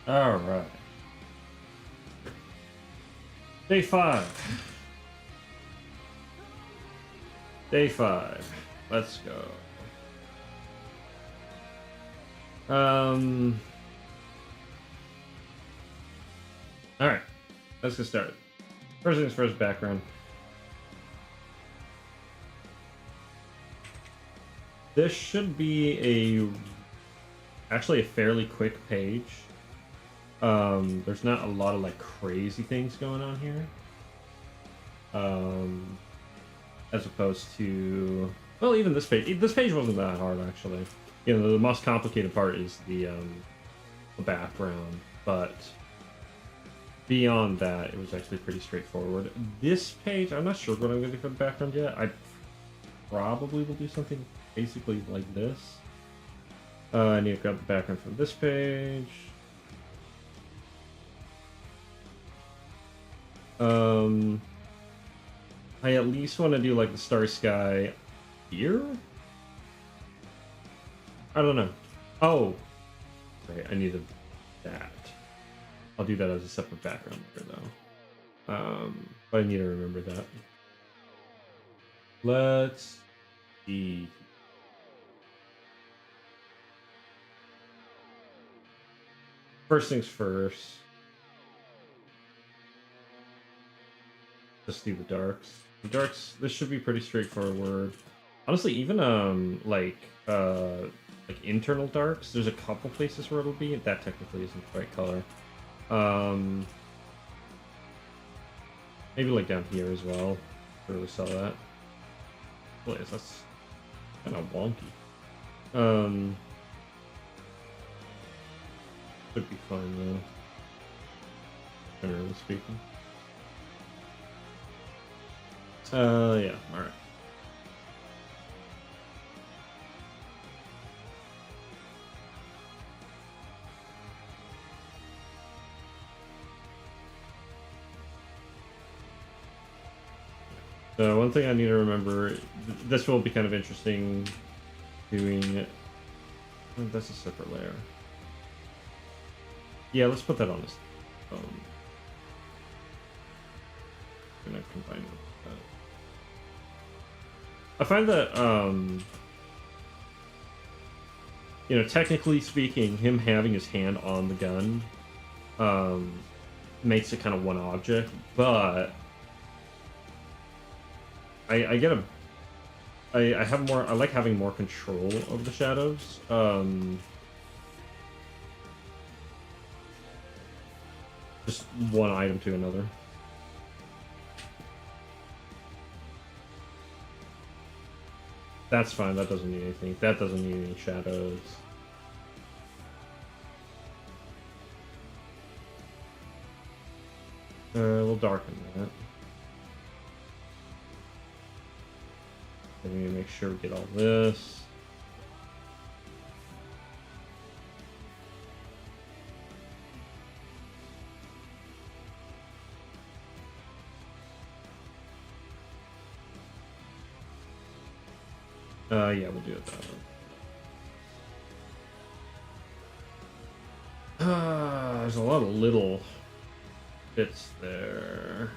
All right. Day 5. Day 5. Let's go. All right. Let's get started. First things first, background. This should be actually a fairly quick page. There's not a lot of like crazy things going on here. As opposed to, well, even this page. This page wasn't that hard actually. You know, the most complicated part is the background, but beyond that, it was actually pretty straightforward. This page, I'm not sure what I'm going to do for the background yet. I probably will do something basically like this. I need to grab the background from this page. I at least want to do like the starry sky here. I don't know. Oh, right. I needed that. I'll do that as a separate background later, though. But I need to remember that. Let's see. First things first. Just do the darks. The darks. This should be pretty straightforward. Honestly, even like internal darks. There's a couple places where it'll be. That technically isn't quite color. Maybe like down here as well. Really sell that. Please, that's kind of wonky. Should be fine though. Generally speaking. Yeah, alright. So one thing I need to remember, this will be kind of interesting doing, that's a separate layer. Yeah, let's put that on this. I'm gonna combine it with that. I find that, you know, technically speaking, him having his hand on the gun, makes it kind of one object, but I get I have more, I like having more control of the shadows. Just one item to another. That's fine, that doesn't need anything. That doesn't need any shadows. We'll darken that. And we need to make sure we get all this. Yeah, we'll do it that way. There's a lot of little bits there.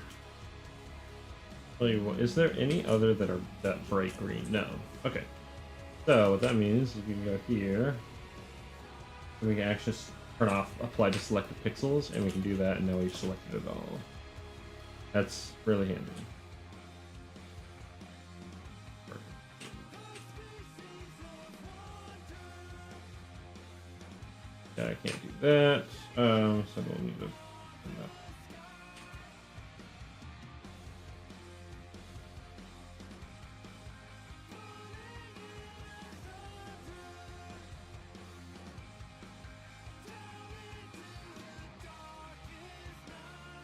Tell you what, is there any other that bright green? No. Okay. So what that means is we can go here, and we can actually turn off apply to selected pixels, and we can do that, and now we've selected it all. That's really handy. I can't do that, so we'll need to turn that.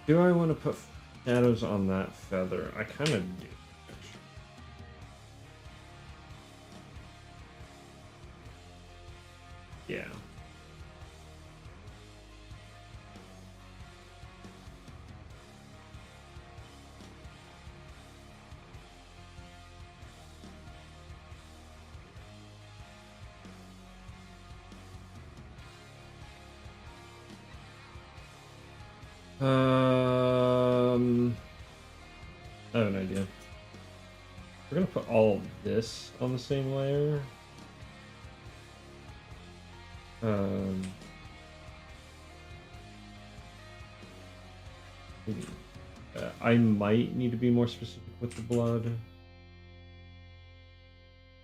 Do I want to put shadows on that feather? I kind of do. Yeah. I have an idea. We're gonna put all of this on the same layer. Um, I might need to be more specific with the blood,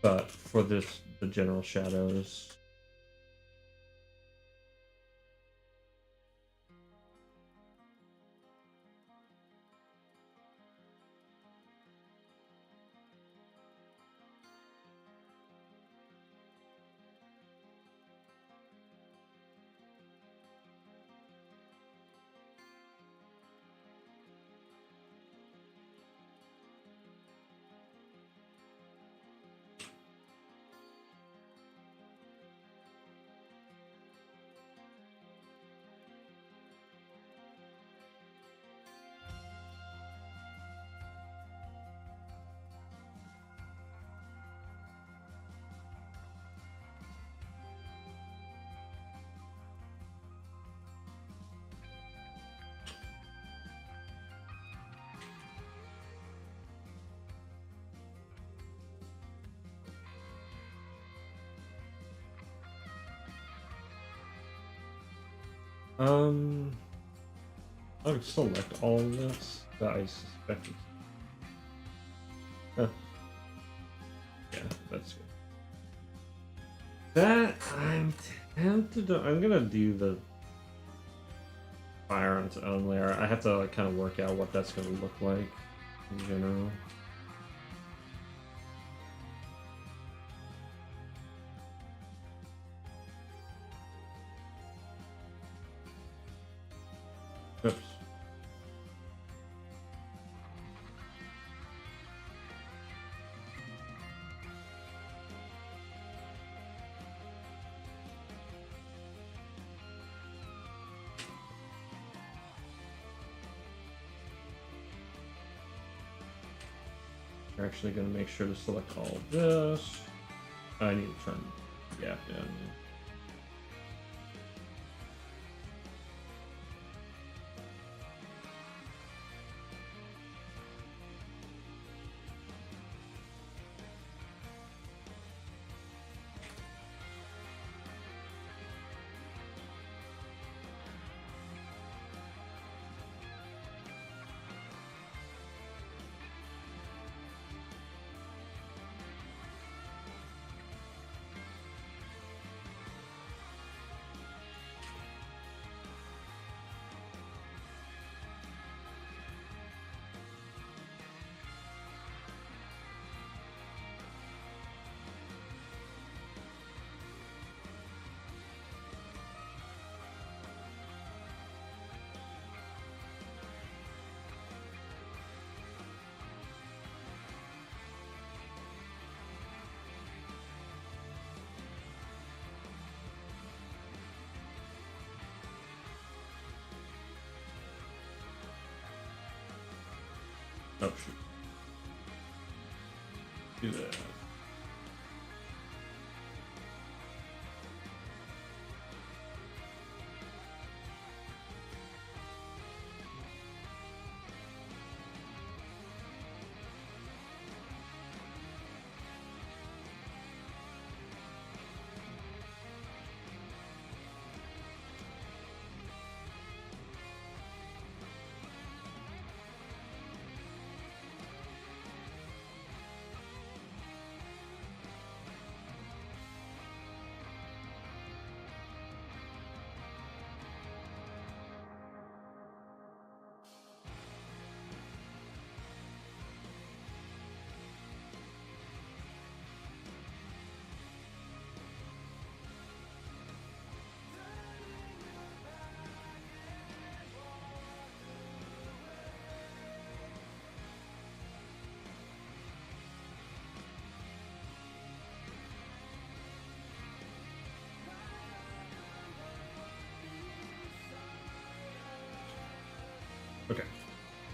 but for this, the general shadows. I'll select all of this that I suspected. Huh. Yeah, that's good. That I'm tempted to. I'm gonna do the fire on its own layer. I have to like kind of work out what that's gonna look like in general. Oops. We're actually gonna make sure to select all of this. I need to turn the gap down. Oh shoot. Do that. Okay.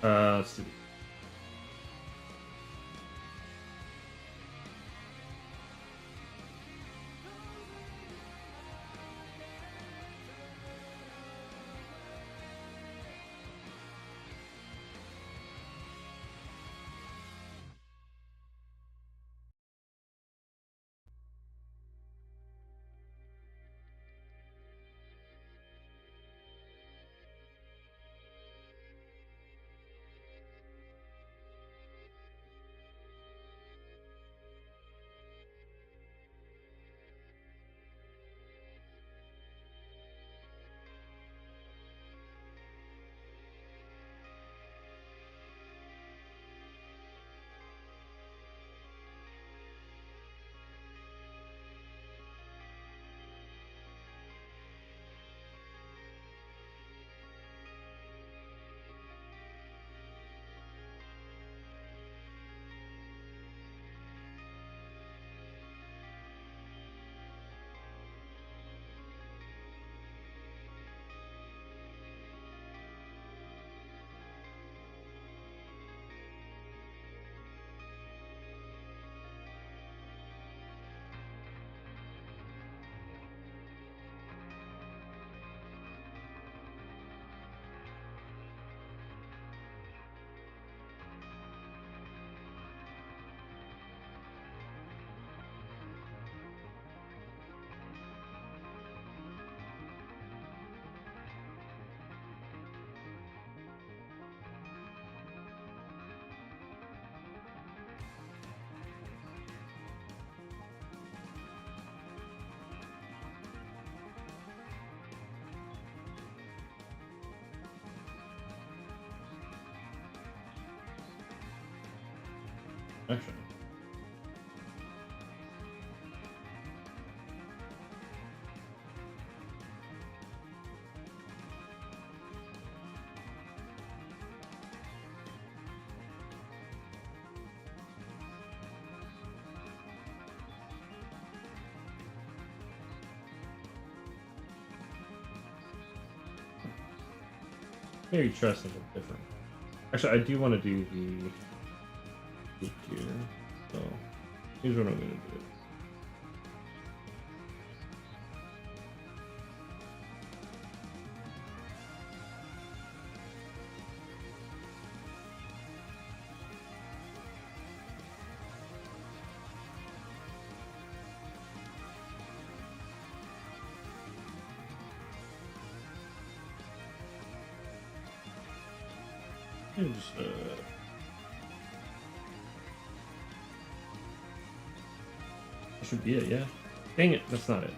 Let's do. Actually. Maybe try something different. Actually, I do want to do the loop here. So here's what I'm going to do. Just, that should be it, yeah. Dang it, that's not it.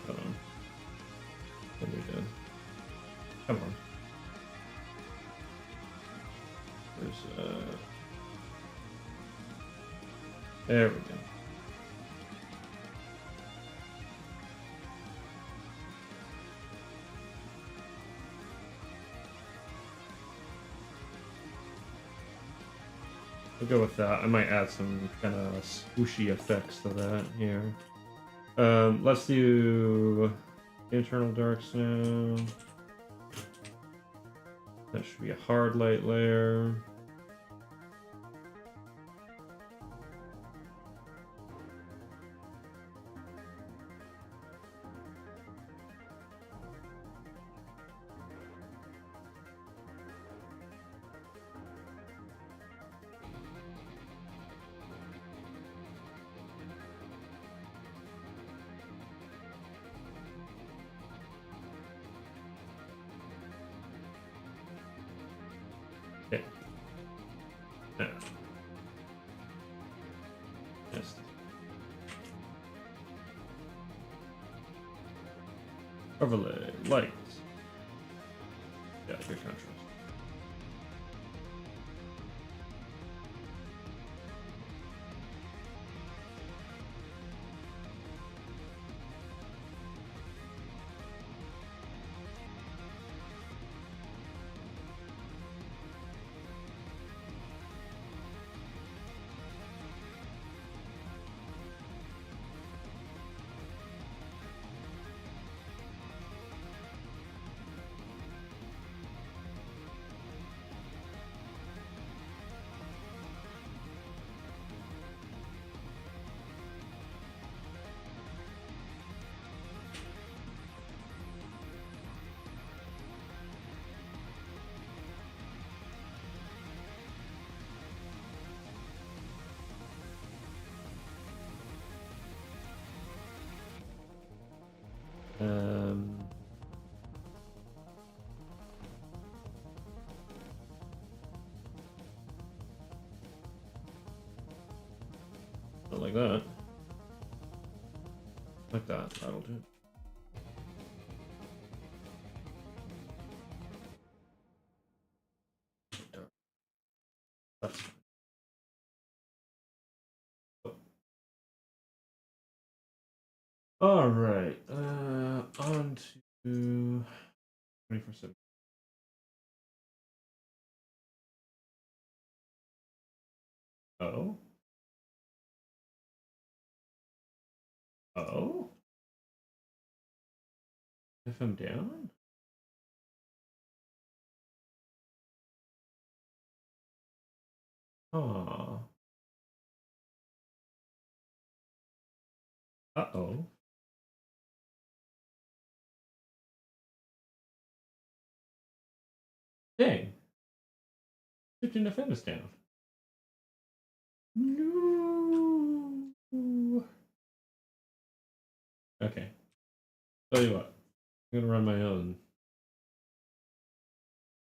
Hold on. What are we doing? Come on. There's, there we go. We'll go with that. I might add some kind of swooshy effects to that here. Let's do internal darks now. That should be a hard light layer. Okay. Now. Yes. Overlay, light. Yeah, good contrast. Um, Not like that. Like that. That'll do. That's fine. All right. On to 24/7. Oh. Oh. If I'm down. Oh. Uh-oh. Dang. 15 defenders down. No. Okay. Tell you what. I'm gonna run my own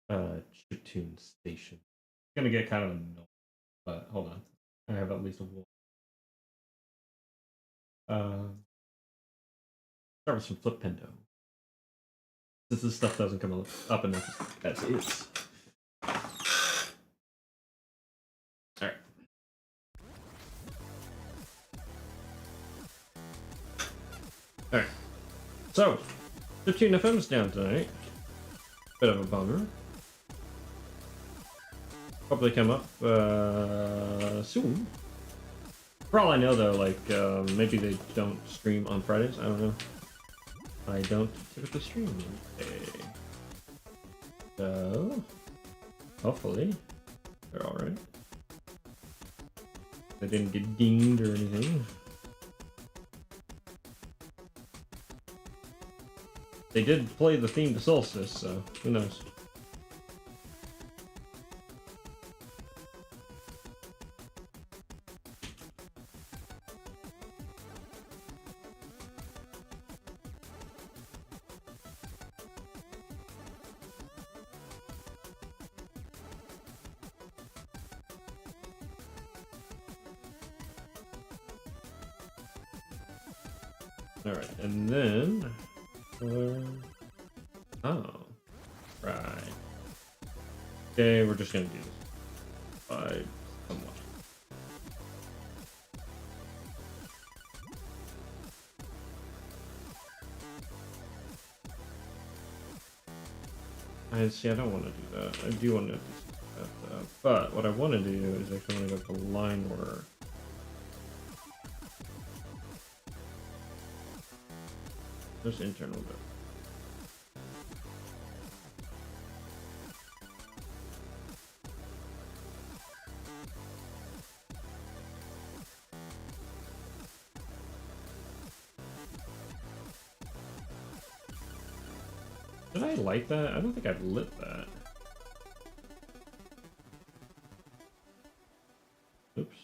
chiptune station. It's gonna get kind of annoying, but hold on. I have at least a wall. Start with some Flipendo. Since this stuff doesn't come up enough as is. So, 15 FM's down tonight. Bit of a bummer. Probably come up soon. For all I know, though, like maybe they don't stream on Fridays. I don't know. I don't typically stream. Okay. So, hopefully, they're all right. They didn't get dinged or anything. They did play the theme to Solstice, so who knows. Alright, and then... oh. Right. Okay, we're just gonna do this. By somewhat. See, I don't want to do that. I do want to do that, but what I want to do is actually want to go to line work. Just internal bit. Did I light that? I don't think I've lit that. Oops.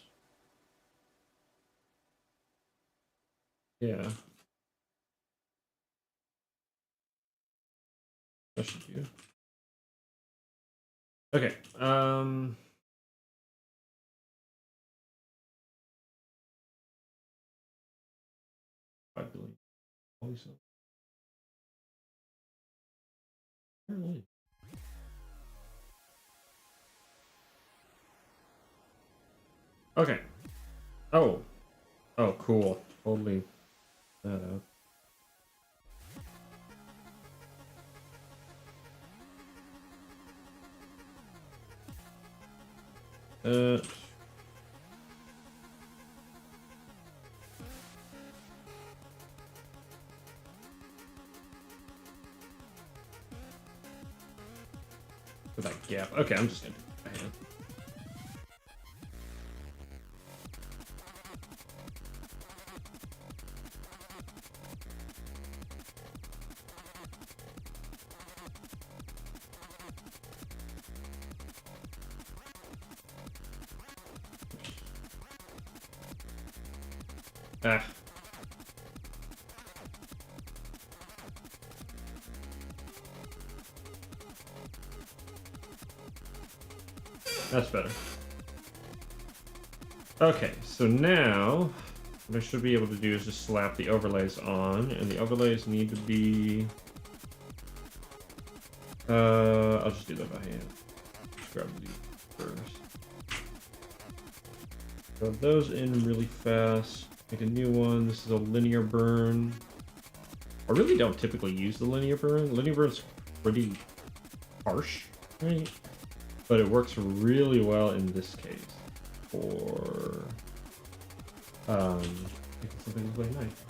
Yeah. That should do. Okay. $5 billion. Always so. Apparently. Okay. Oh. Oh, cool. Totally that out. For that gap. Okay, I'm just gonna do it by hand. Ah. That's better. Okay, so now what I should be able to do is just slap the overlays on, and the overlays need to be... I'll just do that by hand. Just grab these first. Grab those in really fast. Make a new one. This is a linear burn. I really don't typically use the linear burn. Linear burn's pretty harsh, right? But it works really well in this case for making something really nice.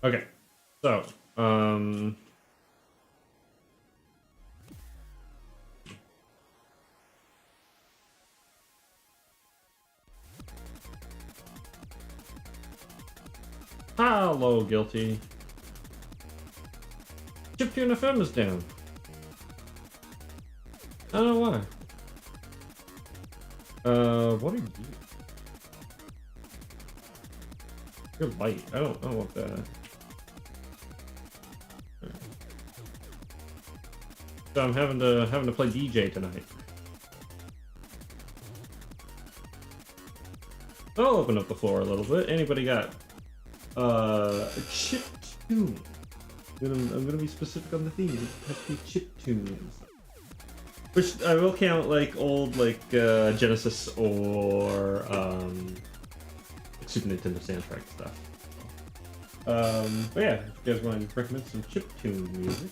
Okay, so hello, guilty. Chiptune FM is down. I don't know why. What are you? You're light. I don't want that. So I'm having to play DJ tonight. So I'll open up the floor a little bit. Anybody got a chip tune? I'm gonna be specific on the theme. It has to be chip tunes, which I will count like old Genesis or Super Nintendo soundtrack stuff. But yeah, if you guys want to recommend some chiptune music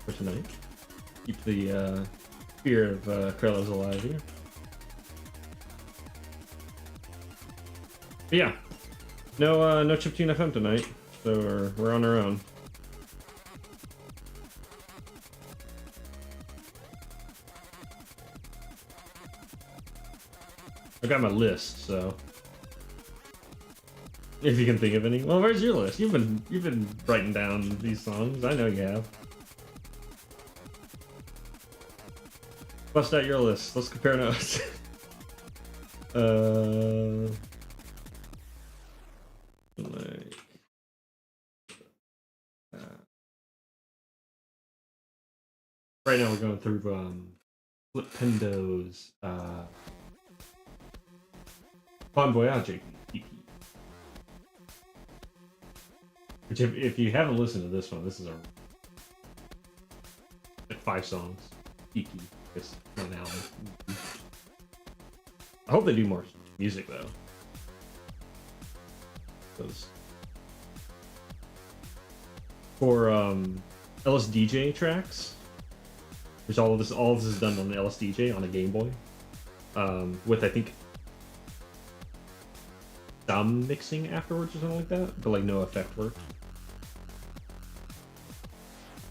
for tonight, keep the spirit of Krellos alive here. But yeah, no chiptune FM tonight, so we're on our own. I got my list, so if you can think of any. Well, where's your list? You've been writing down these songs. I know you have. Bust out your list. Let's compare notes. Like, right now we're going through Flipendo's Bon Voyage EP. Which, if you haven't listened to this one, this is our 5 songs EP. Just one album. I hope they do more music though. Because for LSDJ tracks, which all of this is done on the LSDJ on a Game Boy, with I think some mixing afterwards or something like that, but like no effect work.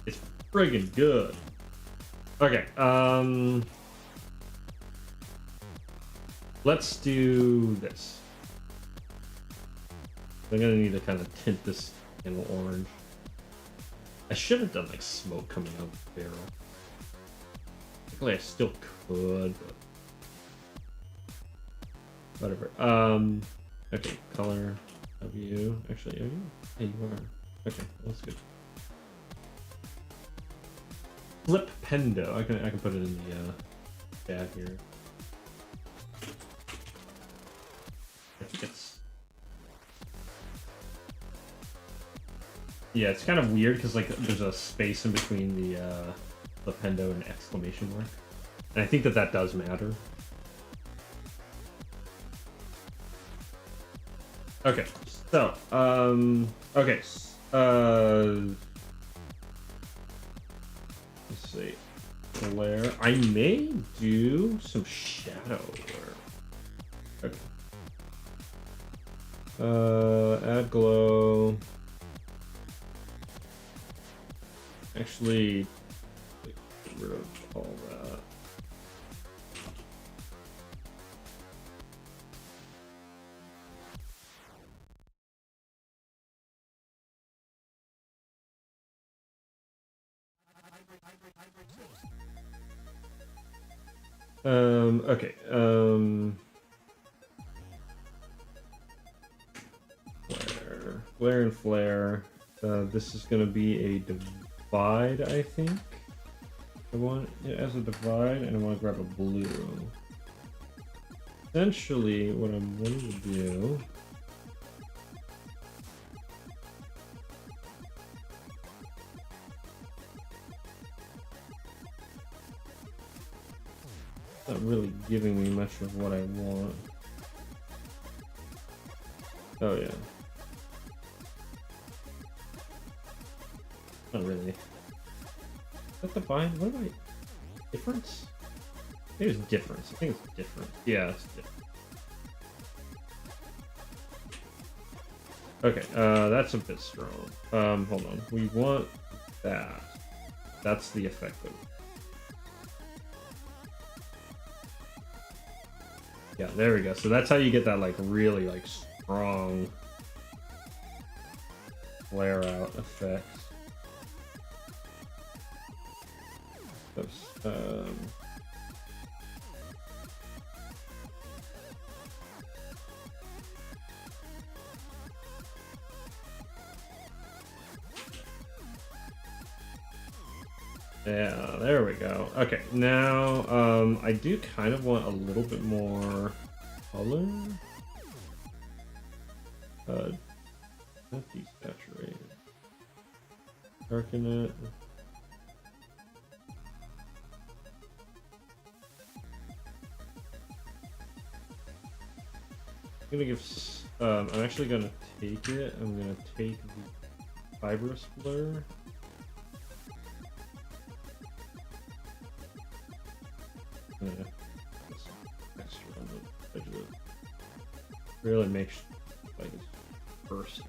It's friggin' good. Okay, let's do this. I'm gonna need to kind of tint this candle orange. I should have done like smoke coming out of the barrel. Technically, I still could, but whatever. Okay, color of you. Actually, are you? Hey, you are. Okay, that's good. Flip Pendo. I can put it in the chat here. I think it's. Yeah, it's kind of weird because like there's a space in between the Pendo and exclamation mark, and I think that does matter. Okay, so okay, let's see, glare. I may do some shadow work. Okay. Add glow. Actually, get rid of all that. Okay, flare and flare. This is gonna be a divide, I think. I want it as a divide, and I want to grab a blue. Essentially, what I'm going to do. Not really giving me much of what I want. Oh yeah. Not really. Is that divide? What am I? Difference? I think it's difference. I think it's different. Yeah, it's different. Okay, that's a bit strong. Hold on. We want that. That's the effect of it. Yeah, there we go. So that's how you get that like really like strong flare out effect. Yeah, there we go. Okay, now I do kind of want a little bit more color. Not desaturated. Darken it. I'm gonna give I'm actually gonna take it. I'm gonna take the fibrous blur. Yeah, this extra on the edge of it. Really makes like it's first.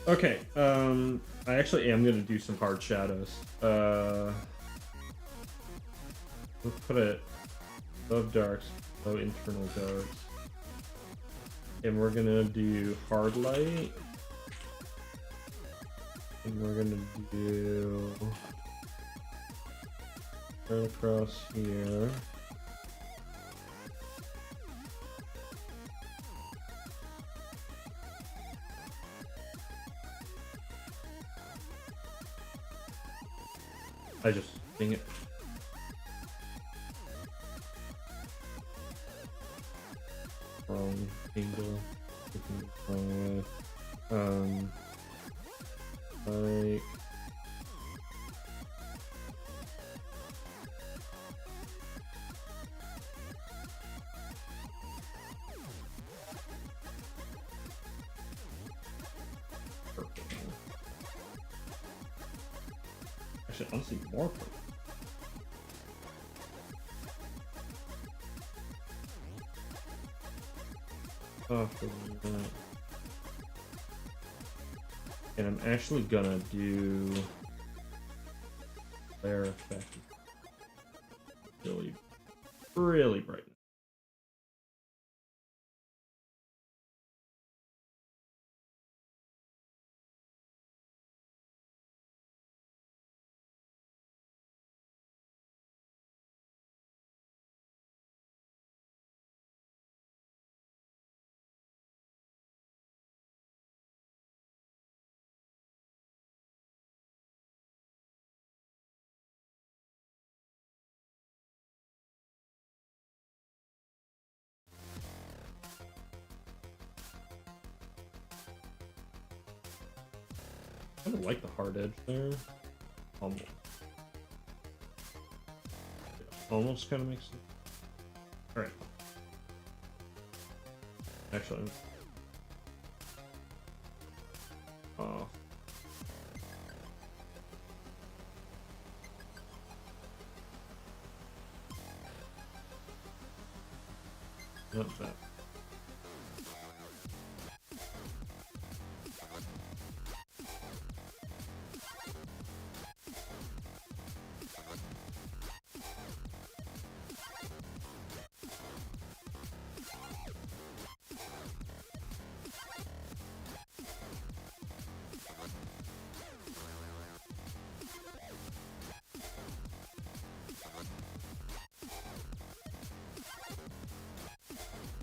Okay, I actually am gonna do some hard shadows. Let's put it above darks, below internal darks. And we're gonna do hard light. And we're gonna do right across here. Dang it. Wrong angle. Wrong way. Like. Purple. Actually, honestly, more purple. And I'm actually gonna do flare effect really bright. I kind of like the hard edge there. Almost. Almost kind of makes sense. Alright. Actually, oh. Not bad.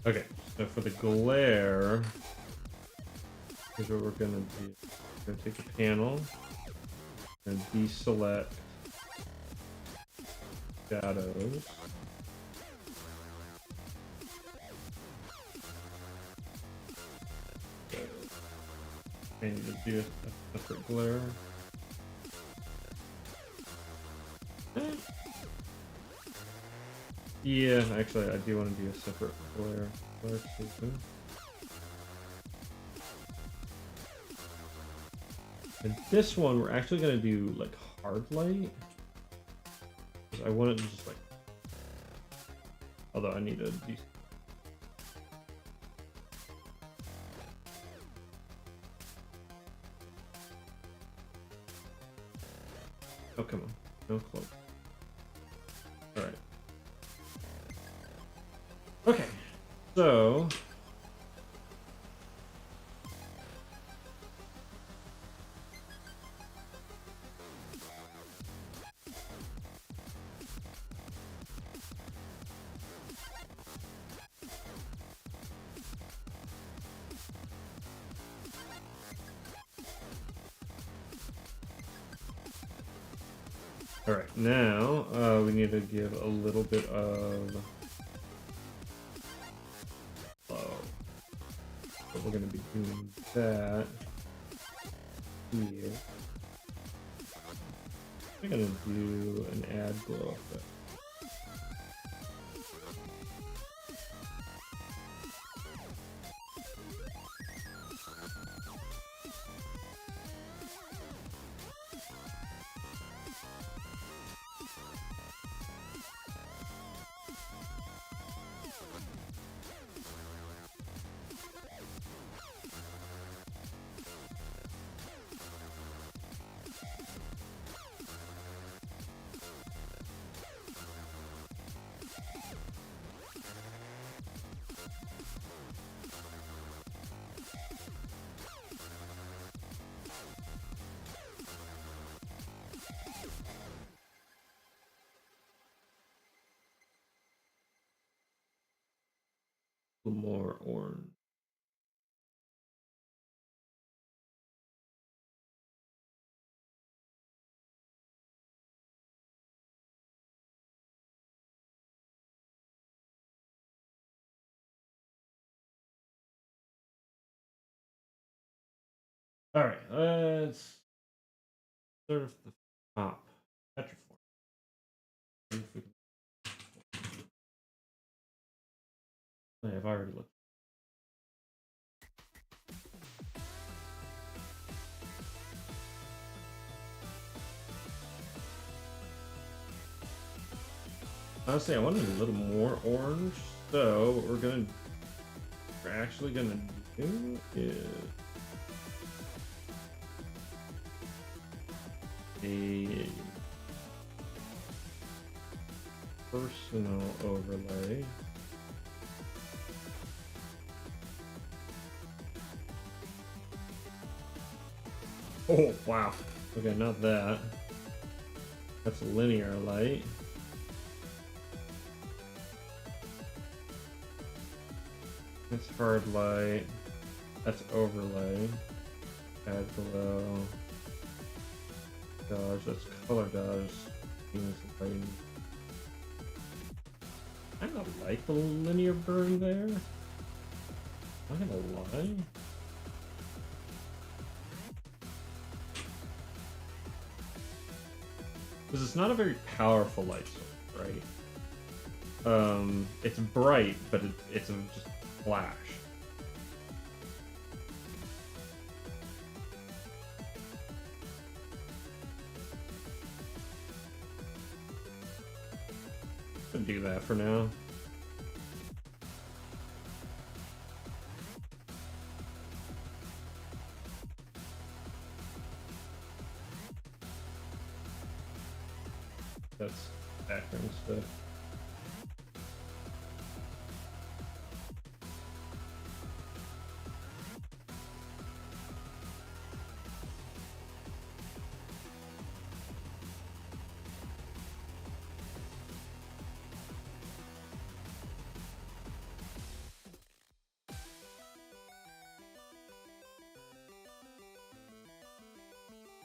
Okay, so for the glare, here's what we're gonna do. We're gonna take a panel and deselect shadows. I need to do a separate glare. Yeah, actually, I do want to do a separate glare season. And this one, we're actually going to do like hard light. I want it to just like. Although I need to do. Oh, come on. No cloak. Alright. Okay. So. Alright, now we need to give a little bit of but we're going to be doing that here. We're going to do an add glow effect. A little more orange. All right, let's start with the top. Petriform. I've already looked. Honestly, I wanted a little more orange, so what we're actually gonna do is a personal overlay. Oh, wow. Okay, not that. That's linear light. That's hard light. That's overlay. Add glow. Dodge. That's color dodge. Lighting. I don't like the linear burn there. I'm not gonna lie. Because it's not a very powerful light source, right? It's bright, but it's just a flash. I'll do that for now. That's background stuff.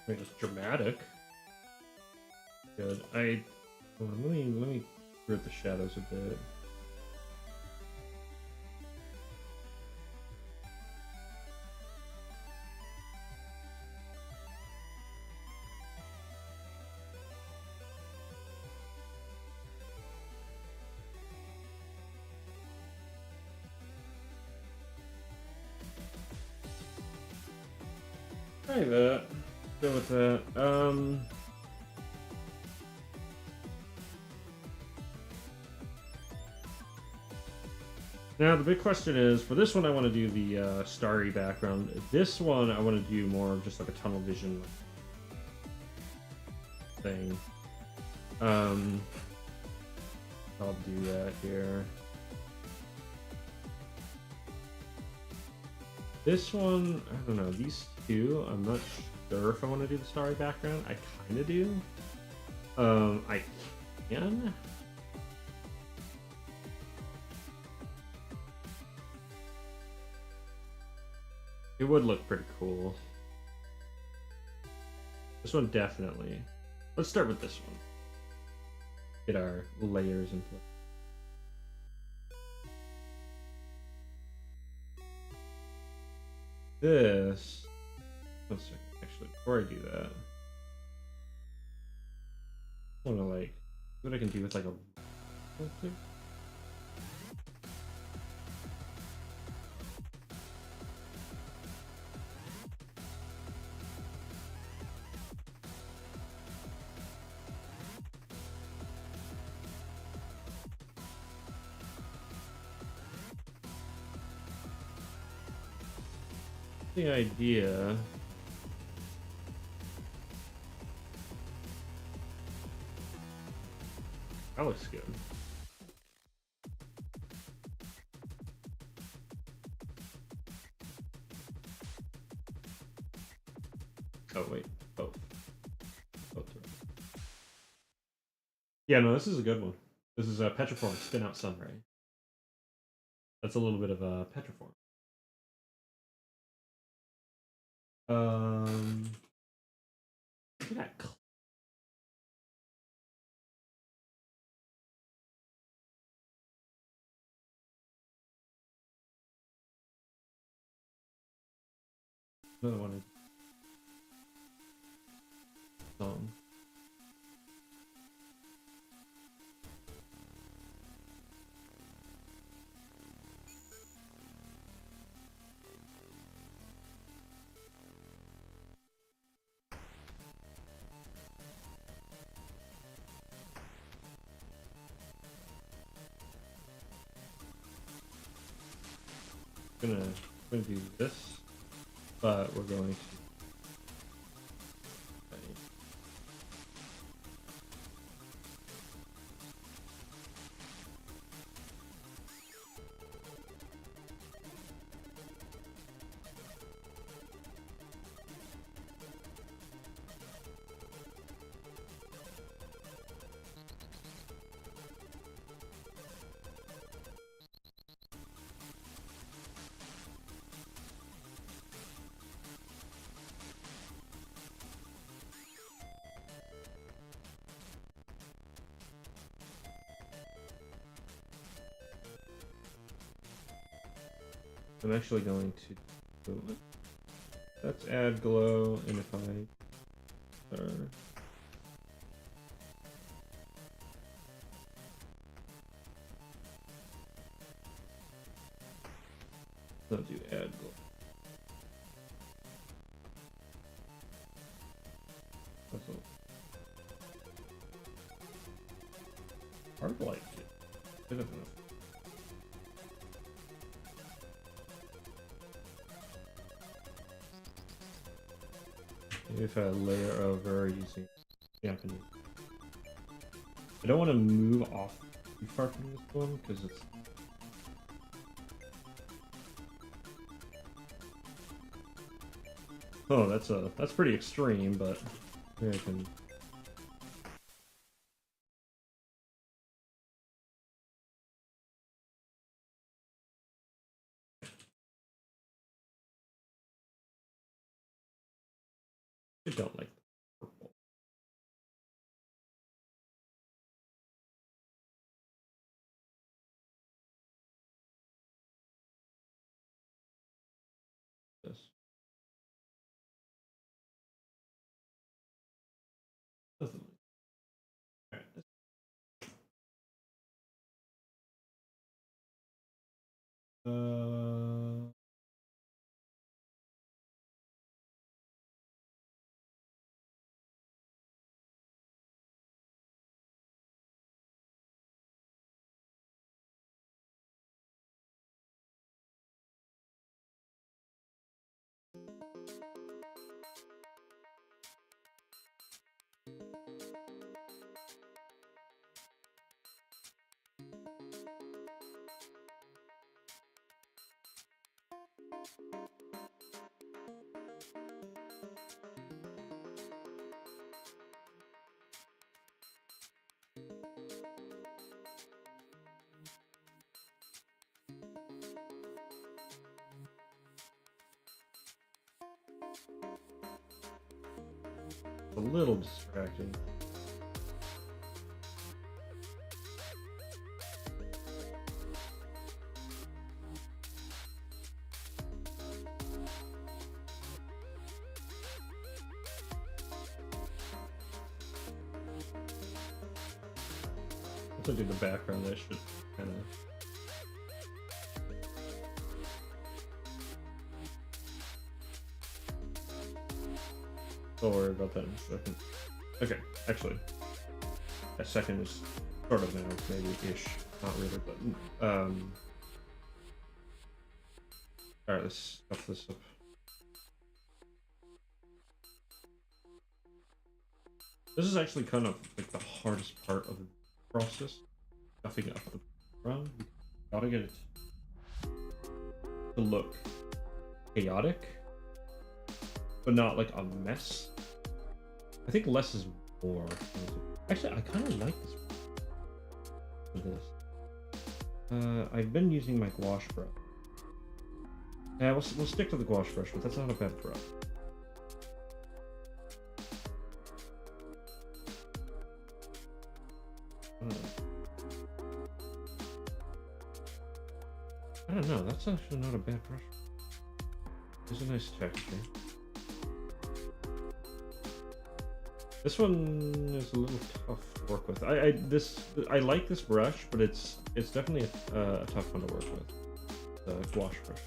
I mean, it's dramatic. Good. Let me grid the shadows a bit. Try that. Go with that. Now the big question is, for this one I want to do the starry background. This one I want to do more of just like a tunnel vision thing. I'll do that here. This one, I don't know, these two, I'm not sure if I want to do the starry background. I kind of do. I can. It would look pretty cool. This one definitely. Let's start with this one. Get our layers in place. this. One second, actually, before I do that, I want to like see what I can do with like a. The idea. That looks good. Oh wait. Oh. Oh. Yeah, no, this is a good one. This is a Petriform Spin Out Sunray. That's a little bit of a Petriform. Look at that. Another one. Song. Gonna do this, but we're going to. I'm actually going to do it. Let's add glow, and if I I'll do add glow. That's all. Hard light. I don't know. If I layer over using Japanese. I don't want to move off too far from this one because it's. Oh, that's pretty extreme, but maybe I can. I don't like purple. This. Doesn't. All right. A little distracting. also do the background. I should kind of. Don't worry about that in a second. Okay, actually, a second is sort of now, maybe ish, not really, but all right, let's stuff this up. This is actually kind of like the hardest part of the process, stuffing up the background. You gotta get it to look chaotic, but not like a mess. I think less is more. Actually, I kind of like this. I've been using my gouache brush. Yeah, we'll stick to the gouache brush, but that's not a bad brush. I don't know, that's actually not a bad brush. There's a nice texture. This one is a little tough to work with. I like this brush, but it's definitely a tough one to work with. The gouache brush.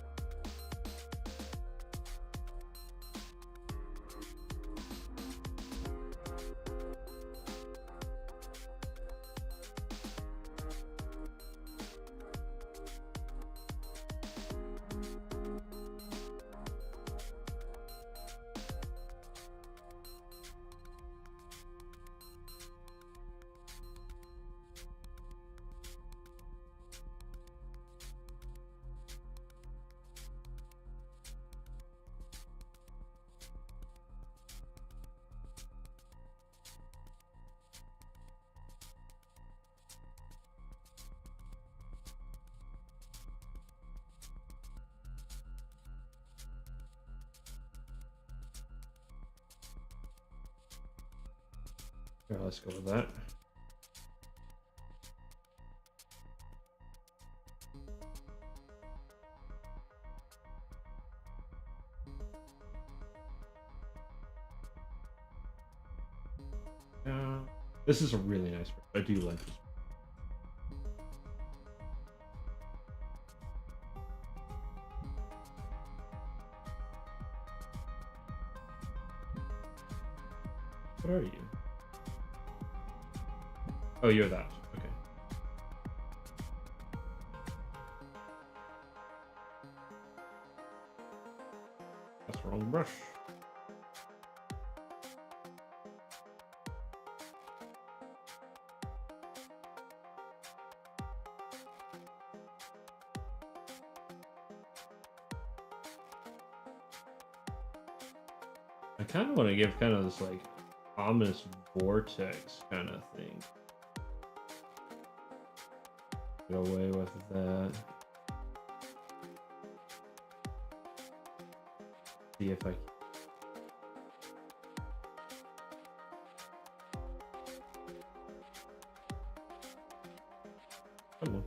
Yeah, let's go with that. This is a really nice brush. I do like this. What are you? Oh, you're that. Okay. That's the wrong brush. I kind of want to give kind of this like ominous vortex kind of thing. Get away with that. See if I can. Come on.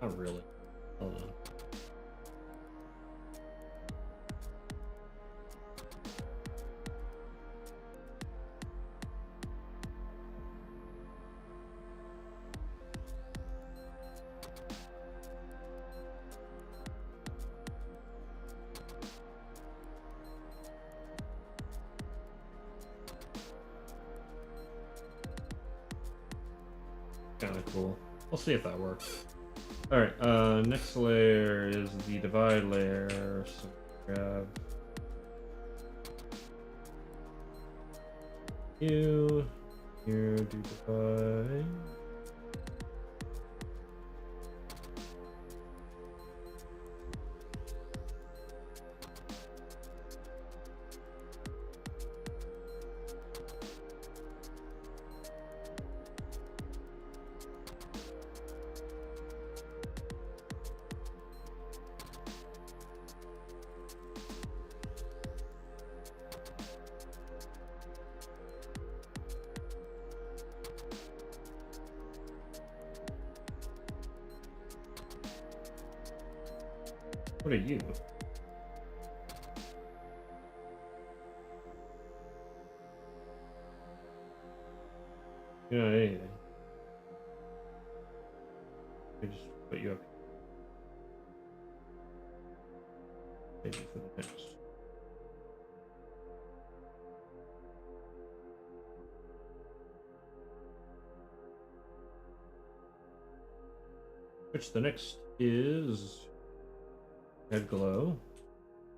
Not really. Hold on. Kind of cool. We'll see if that works. Alright, next layer is the divide layer. So grab you, here, do divide. What are you? You're not anything. I just put you up. Maybe for the next. Which the next is head glow,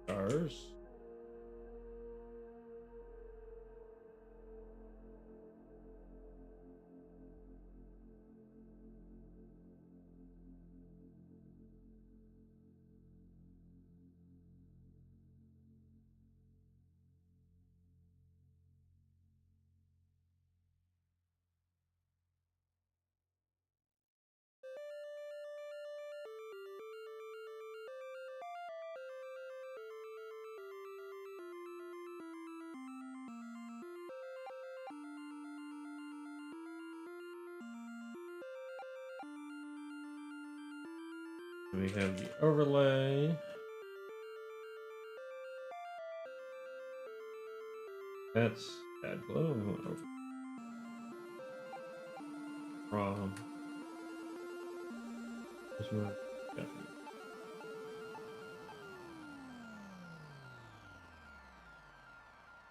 stars. We have the overlay. That's bad glow. Wrong. This one.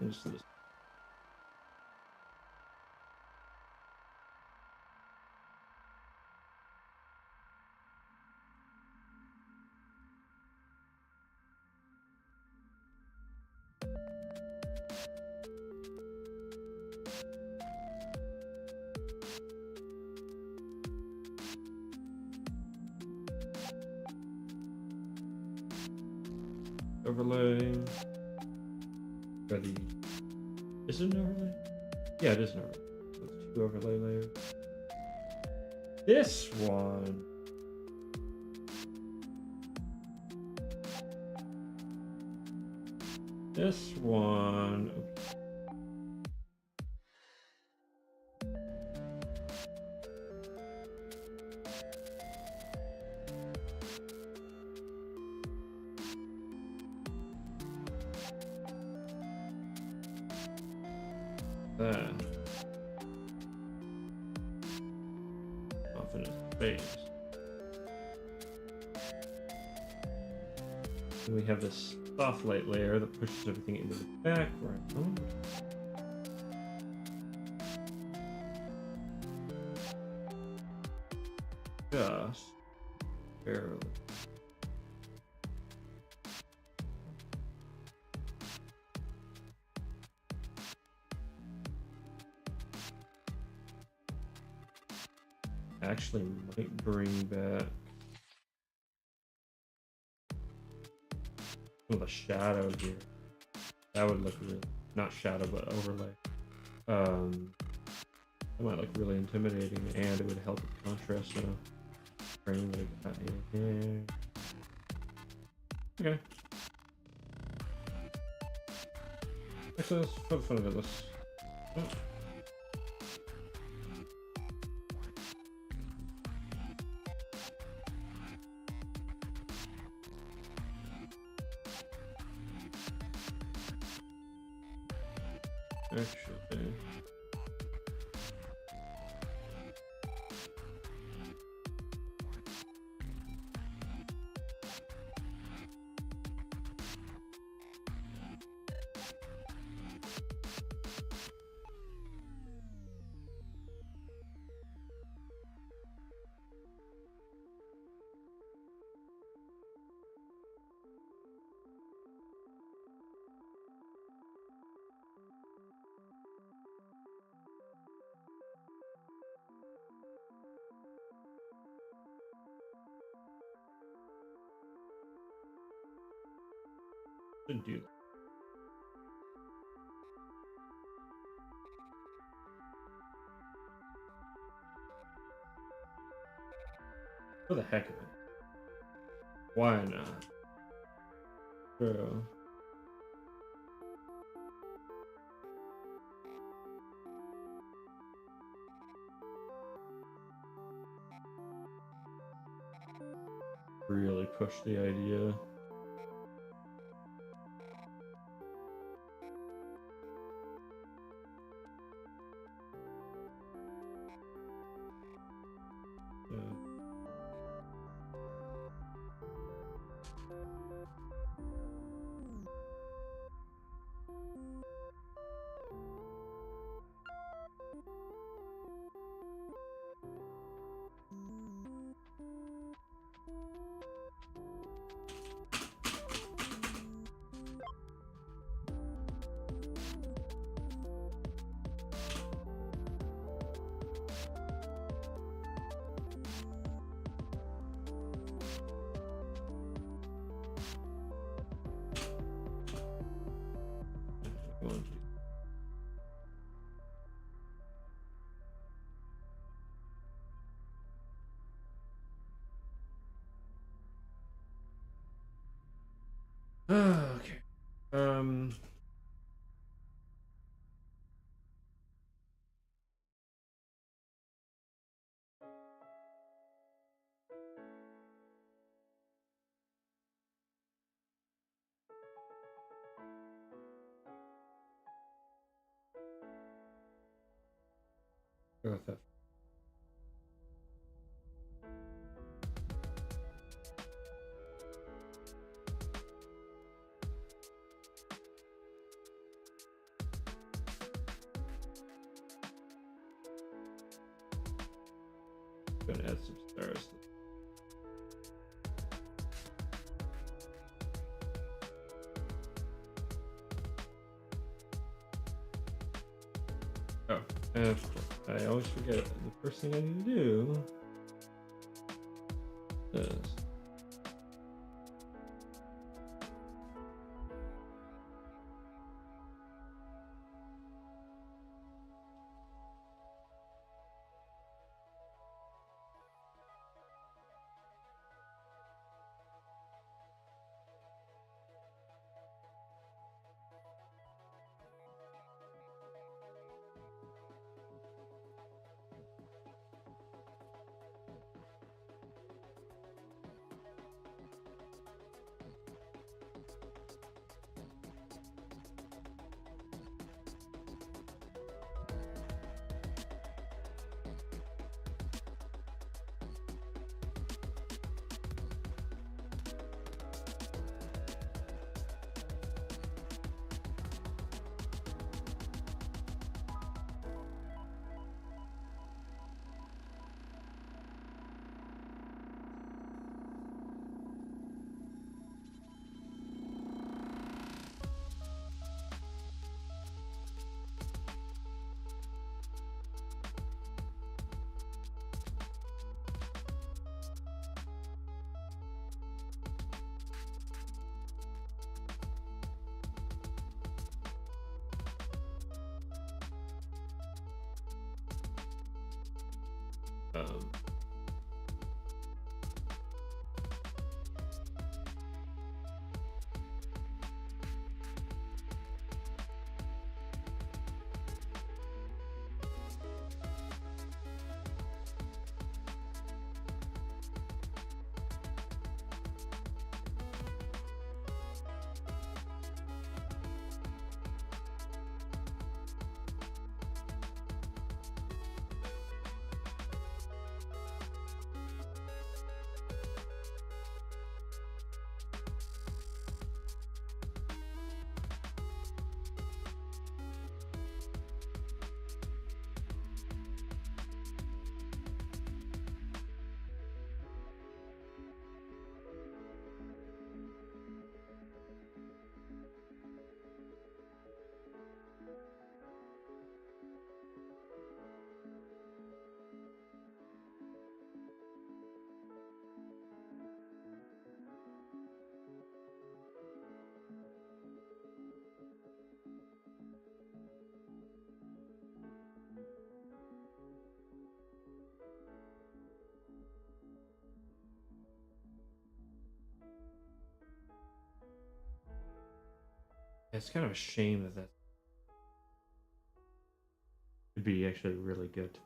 Just this. Overlay. Ready. Is it an overlay? Yeah, it is an overlay. So it's 2 overlay layers. This one. This one. That. Confidence base. And we have this soft light layer that pushes everything into the background. Just barely. Actually might bring back some of the shadow here. That would look really, not shadow, but overlay. That might look really intimidating, and it would help with contrast in a frame that I got in here. Okay. Actually, let's put fun of this. Oh. Actually, Should do. For the heck of it. Why not? True. Really push the idea. Yeah. Going to. Okay. Go with that. Gonna add some stars. Oh, and of course, I always forget the first thing I need to do is um, It's kind of a shame that that could be actually really good to be.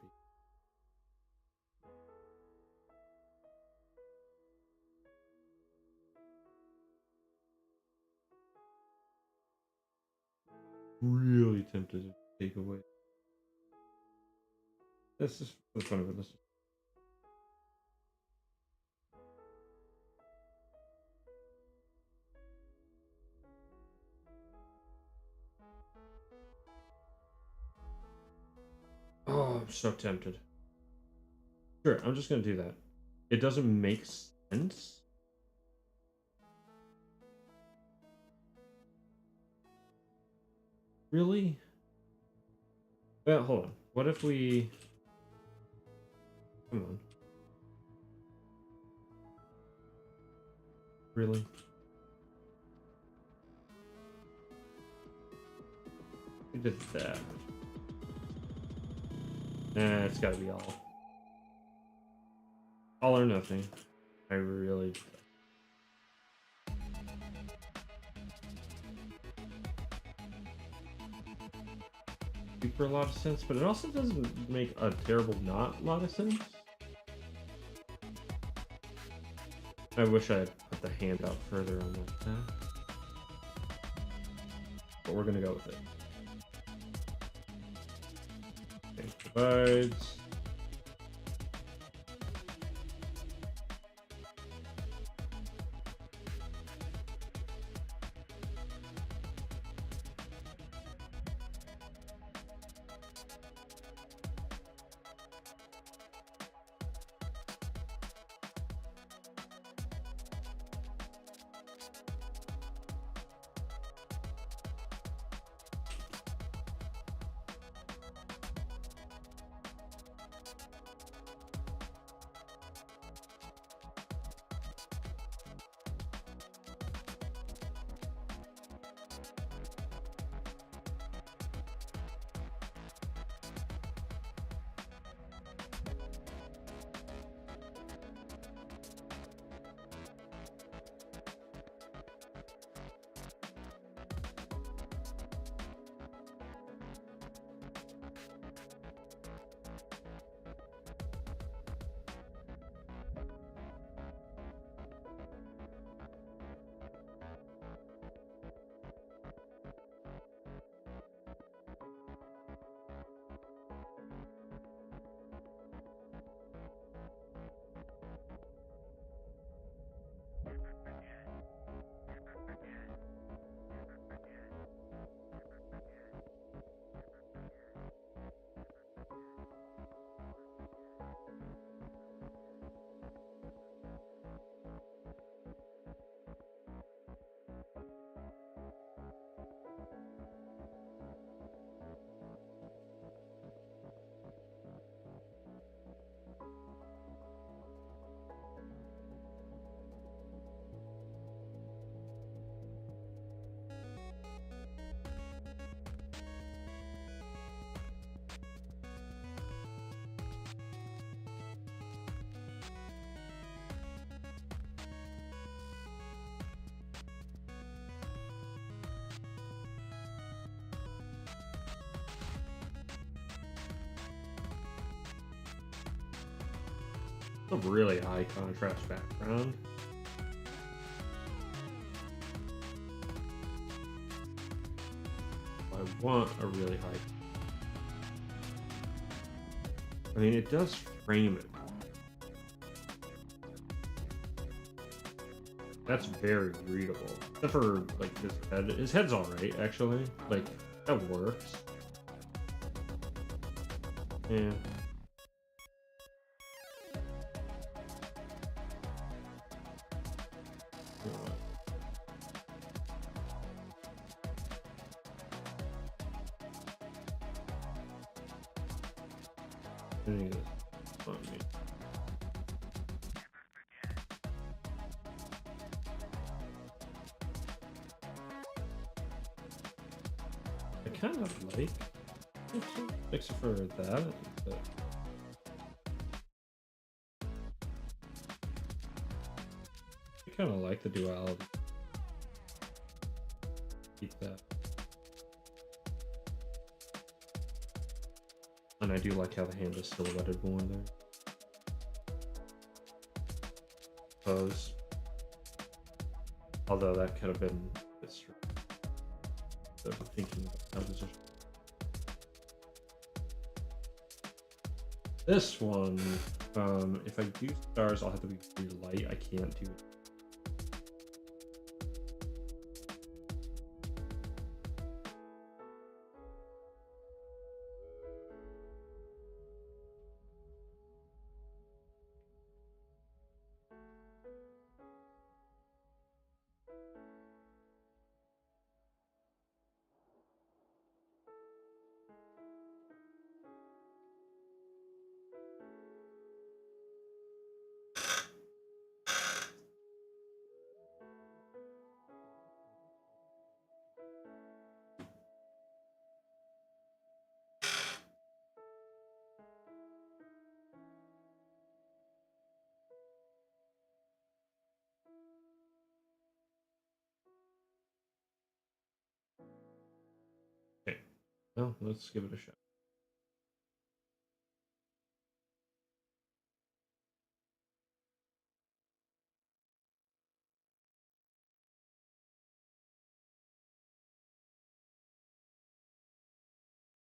Really tempted to take away. That's just for the fun of it. Let's just... Oh, I'm so tempted. Sure, I'm just gonna do that. It doesn't make sense. Really? Well, hold on. What if we... Come on. Really? We did that. Nah, it's gotta be all. All or nothing. I really... Super a lot of sense, but it also doesn't make a terrible not lot of sense. I wish I had put the hand out further on that. But we're gonna go with it. Okay, provides. A really high contrast background. I want a really high. I mean, it does frame it. That's very readable. Except for, like, his head. His head's alright, actually. Like, that works. Yeah. I kind of like except for that, but I kind of like the duality. Keep that. And I do like how the hand is silhouetted more there. Pose. Although that could have been a bit strange. So thinking about composition. This one, if I do stars, I'll have to be pretty light. I can't do it. Okay, well, let's give it a shot.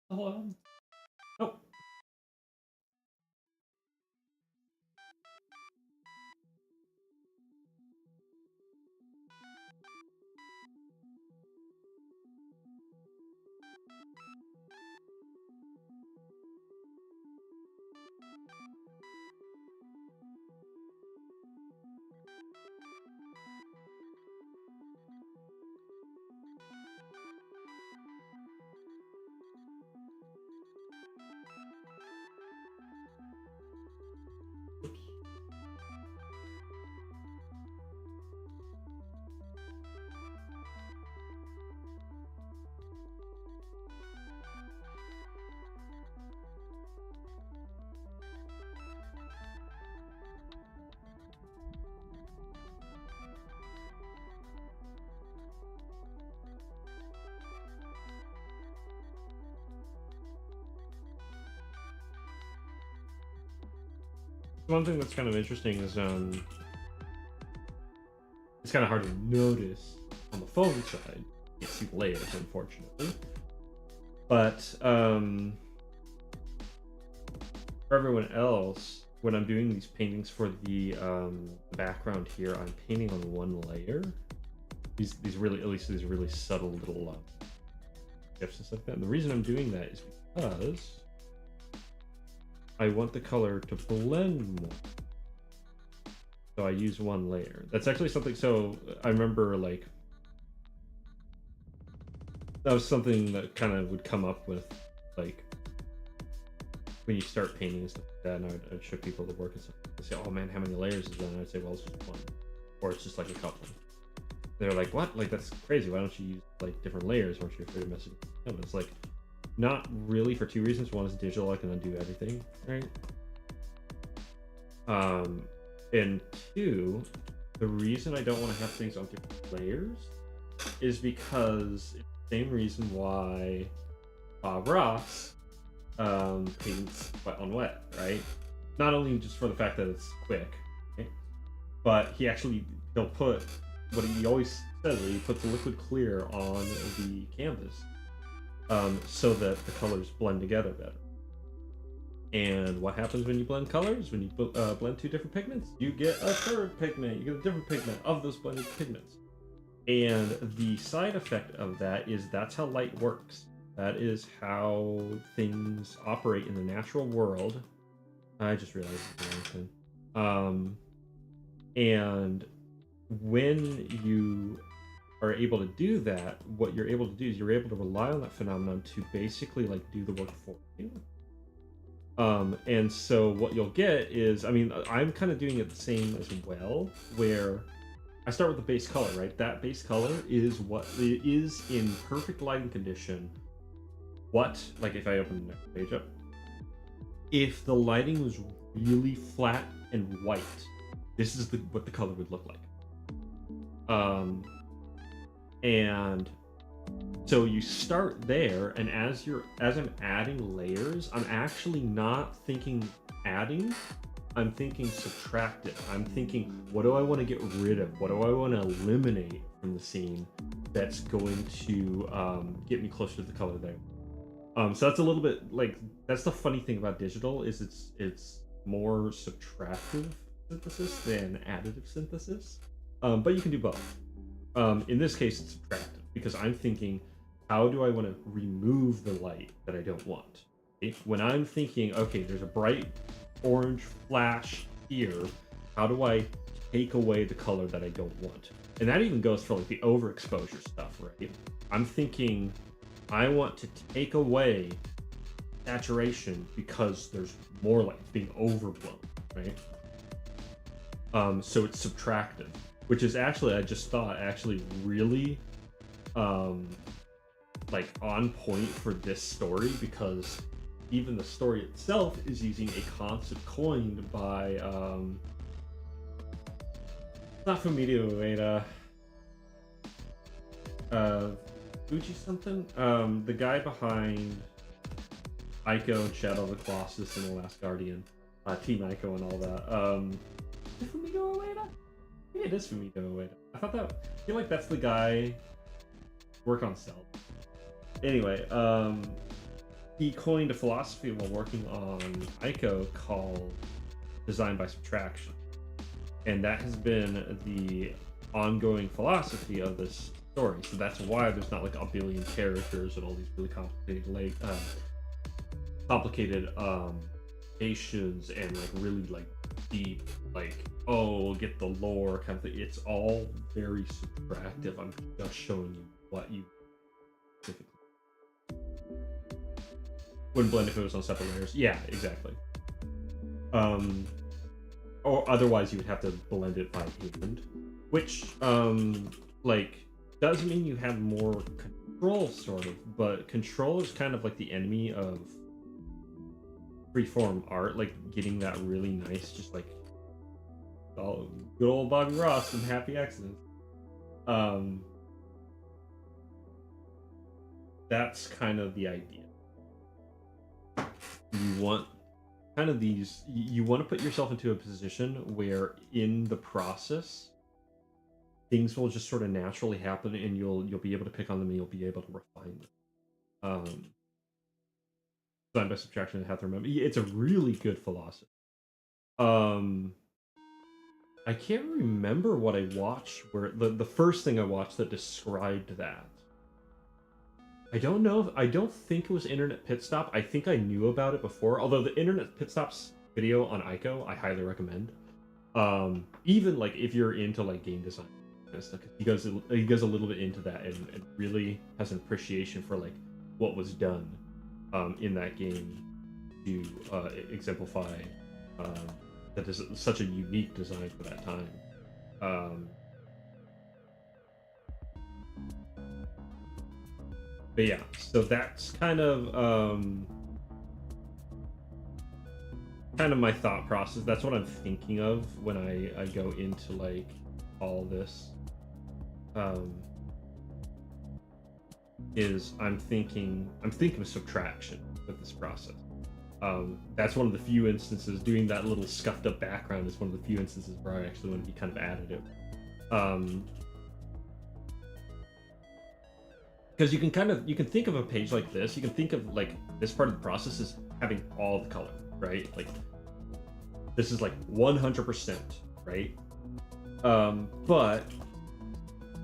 Hello. Oh. One thing that's kind of interesting is it's kind of hard to notice on the phone side. You can't see the layers, unfortunately. But for everyone else, when I'm doing these paintings for the background here, I'm painting on one layer. These really, at least these really subtle little shifts and stuff like that. And the reason I'm doing that is because I want the color to blend more. So I use one layer. That's actually something, so I remember like, that was something that kind of would come up with like, when you start painting and stuff like that, and I'd show people the work and stuff. They'd say, oh man, how many layers is that? And I'd say, well, it's just one. Or it's just like a couple. They're like, what? Like, that's crazy. Why don't you use like different layers? Aren't you afraid of messing up? It's like, not really, for two reasons. One is digital, I can undo everything, right? And two, the reason I don't want to have things on different layers is because it's the same reason why Bob Ross paints wet on wet, right? Not only just for the fact that it's quick, right? But he'll put what he always says, he puts the liquid clear on the canvas. So that the colors blend together better. And what happens when you blend colors? When you blend two different pigments, you get a third pigment. You get a different pigment of those blended pigments. And the side effect of that is that's how light works. That is how things operate in the natural world. I just realized it's the wrong thing. And when you are able to do that, what you're able to do is you're able to rely on that phenomenon to basically like do the work for you. And so what you'll get is, I mean, I'm kind of doing it the same as well, where I start with the base color, right? That base color is what it is in perfect lighting condition. What, like if I open the next page up, if the lighting was really flat and white, this is what the color would look like. And So you start there, and as I'm adding layers, I'm actually not thinking adding, I'm thinking subtractive. I'm thinking, what do I want to get rid of? What do I want to eliminate from the scene that's going to get me closer to the color there? So that's a little bit like, that's the funny thing about digital, is it's more subtractive synthesis than additive synthesis. But you can do both. In this case, it's subtractive because I'm thinking, how do I want to remove the light that I don't want? Okay? When I'm thinking, okay, there's a bright orange flash here, how do I take away the color that I don't want? And that even goes for like the overexposure stuff, right? I'm thinking, I want to take away saturation because there's more light being overblown, right? So it's subtractive, which is actually, I just thought, actually really like on point for this story, because even the story itself is using a concept coined by not Fumito Ueda, Fuji something, the guy behind Ico and Shadow of the Colossus and The Last Guardian, Team Ico and all that. Is it Fumito Ueda? I think it is Fumito Ueda. I feel like that's the guy work on Cell. Anyway, he coined a philosophy while working on Ico called design by subtraction. And that has been the ongoing philosophy of this story. So that's why there's not like a billion characters and all these really complicated nations and like really like deep, like, oh, get the lore kind of thing. It's all very subtractive. I'm just showing you what you specifically wouldn't blend if it was on separate layers. Yeah, exactly. Or otherwise you would have to blend it by hand, which like does mean you have more control, sort of, but control is kind of like the enemy of freeform art, like getting that really nice, just like, oh, good old Bobby Ross from Happy Accidents. That's kind of the idea. You want kind of these, you want to put yourself into a position where in the process things will just sort of naturally happen, and you'll be able to pick on them and you'll be able to refine them. Design by subtraction, I have to remember. It's a really good philosophy. I can't remember what I watched where the first thing I watched that described that. I don't know. I don't think it was Internet Pit Stop. I think I knew about it before. Although the Internet Pit Stop's video on Ico, I highly recommend. Even like if you're into like game design and stuff, he goes a little bit into that and really has an appreciation for like what was done in that game to exemplify that is such a unique design for that time. But yeah, so that's kind of my thought process. That's what I'm thinking of when I go into like all this. Is I'm thinking of subtraction with this process. That's one of the few instances, doing that little scuffed up background is one of the few instances where I actually want to be kind of additive. Because you can think of a page like this, you can think of like this part of the process as having all the color, right? Like this is like 100%, right? But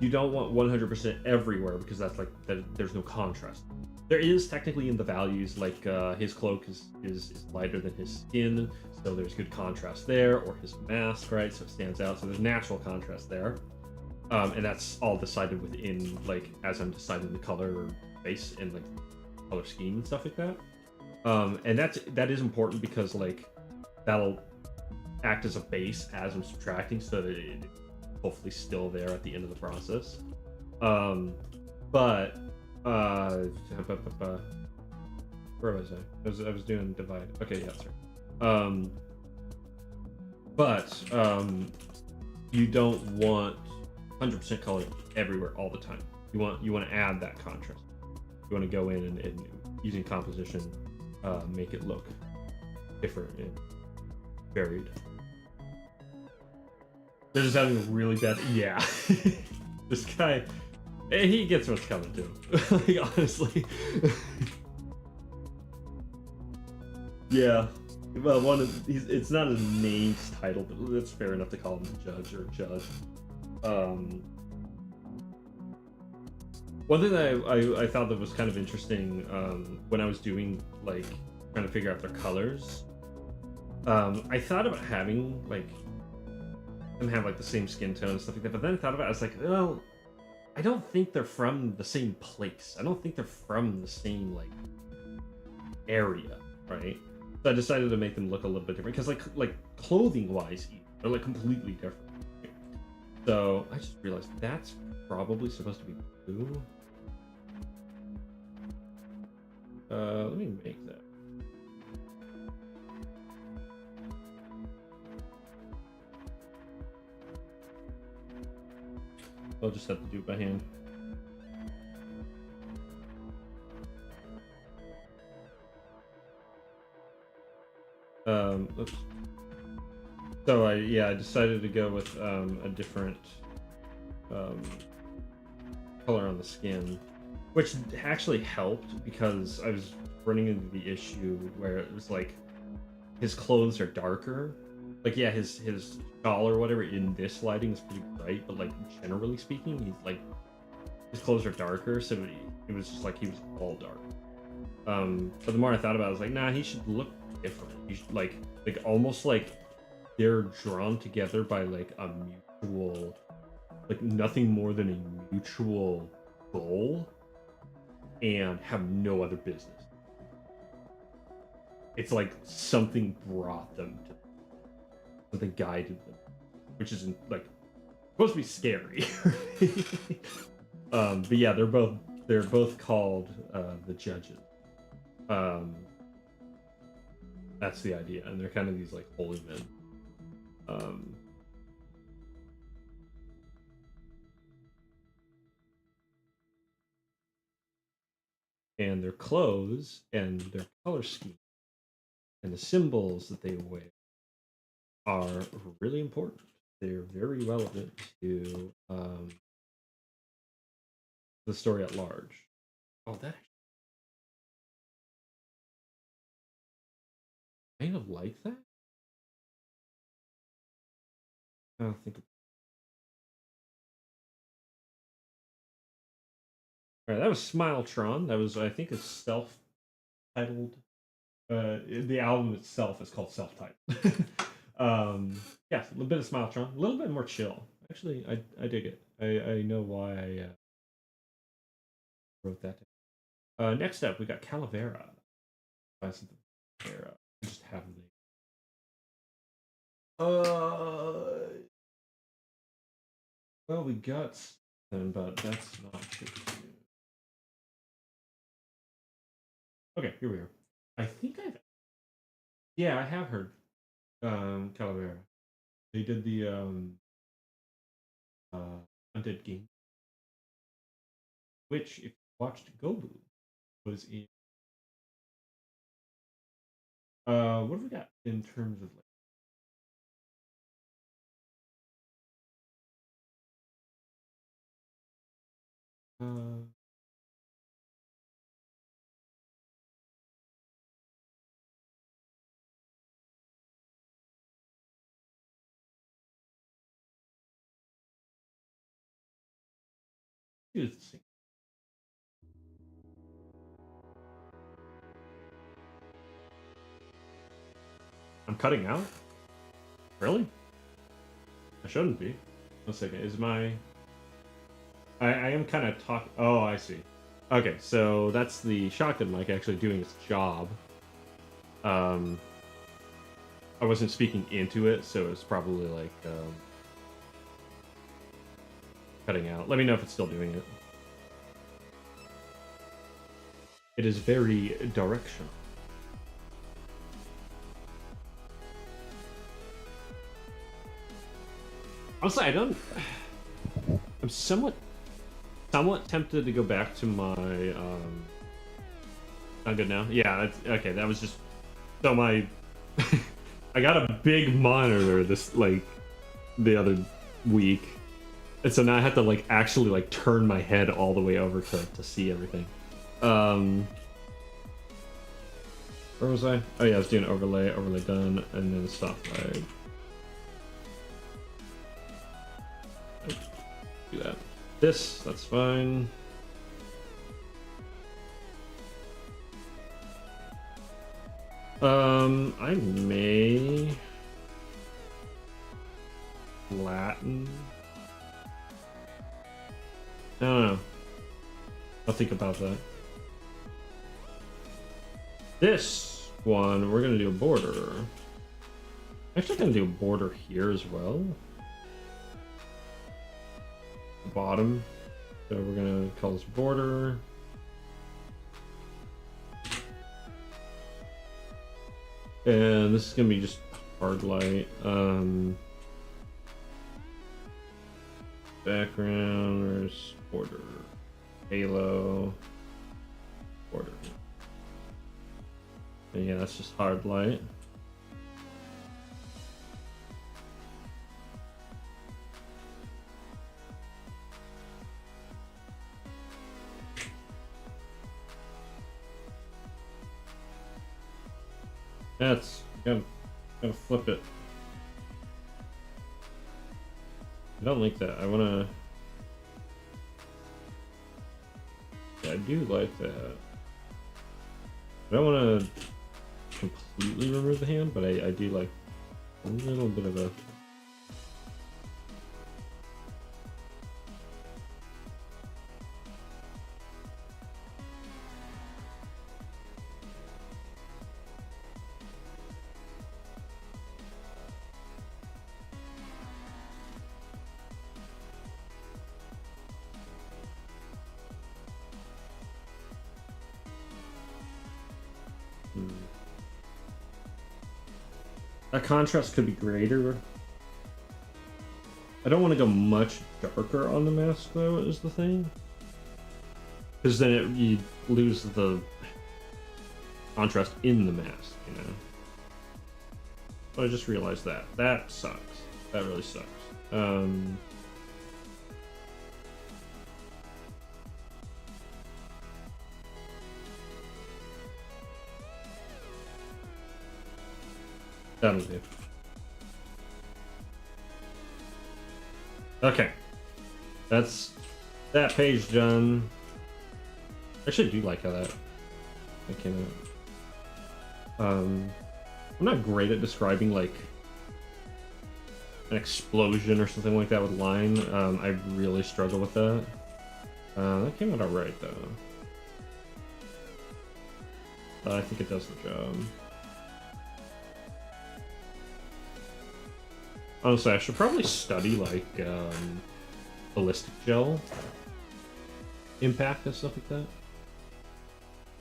you don't want 100% everywhere, because that's like there's no contrast. There is technically in the values, like his cloak is lighter than his skin, so there's good contrast there, or his mask, right? So it stands out, so there's natural contrast there. And that's all decided within, like, as I'm deciding the color base and like color scheme and stuff like that. And that is important because like that'll act as a base as I'm subtracting, so that it's hopefully still there at the end of the process. But where was I? I was doing divide. Okay, yeah, sorry. But you don't want 100% color everywhere all the time. You want to add that contrast. You want to go in and using composition, make it look different and varied. They're just having a really bad. Yeah, this guy, he gets what's coming to him. Like, honestly. Yeah. Well, it's not a named title, but it's fair enough to call him the judge or judge. One thing that I thought that was kind of interesting when I was doing, like, trying to figure out their colors, I thought about having, like, them have, like, the same skin tone and stuff like that, but then I thought about it, I was like, well, I don't think they're from the same place. I don't think they're from the same, like, area, right? So I decided to make them look a little bit different, because, like clothing-wise, they're, like, completely different. So I just realized that's probably supposed to be blue. Let me make that. I'll just have to do it by hand. Oops. So I decided to go with a different color on the skin, which actually helped because I was running into the issue where it was like his clothes are darker. Like, yeah, his shawl or whatever in this lighting is pretty bright, but like generally speaking, he's like his clothes are darker, so it was just like he was all dark. But the more I thought about it, I was like, nah, he should look different. He should like almost like they're drawn together by like a mutual, like nothing more than a mutual goal, and have no other business. It's like something brought them to, something guided them, which isn't like supposed to be scary. But yeah, they're both called the judges. That's the idea, and they're kind of these like holy men. And their clothes and their color scheme and the symbols that they wear are really important. They're very relevant to the story at large. Oh, that I kind of like that. I don't think. All right, that was Smiletron. That was, I think, a self-titled. The album itself is called self-titled. Yeah, a little bit of Smiletron, a little bit more chill. Actually, I dig it. I know why I wrote that down. Next up, we got Calavera. Calavera. Just have the. Well, we got something, but that's not good. Okay, here we are. I think I've. Yeah, I have heard Calavera. They did the Undead Game, which, if you watched Gobu, was in. What have we got in terms of like? Uh, I'm cutting out. Really? I shouldn't be. One second. Is my? I am kind of talk. Oh, I see. Okay, so that's the shotgun mic actually doing its job. I wasn't speaking into it, so it's probably like cutting out. Let me know if it's still doing it. It is very directional. Honestly, I'm somewhat somewhat tempted to go back to my not good now. Yeah, okay. That was just so my I got a big monitor this like the other week, and so now I have to like actually like turn my head all the way over to see everything. Where was I? Oh yeah, I was doing overlay done, and then stop flag. Do that. That's fine. I may flatten. I don't know. I'll think about that. This one, we're gonna do a border. Actually, gonna do a border here as well. The bottom. So we're gonna call this border. And this is gonna be just hard light. Background, where's border? Halo, border. And yeah, that's just hard light. That's gotta flip it. I don't like that. I wanna. Yeah, I do like that. I don't want to completely remove the hand, but I do like a little bit of a. That contrast could be greater. I don't want to go much darker on the mask though, is the thing. Because then you lose the contrast in the mask, you know. But I just realized that. That sucks. That really sucks. That'll do. Okay. That's that page done. I actually do like how that came out. I'm not great at describing like an explosion or something like that with line. I really struggle with that. That came out alright though. I think it does the job. Honestly, I should probably study like ballistic gel impact and stuff like that.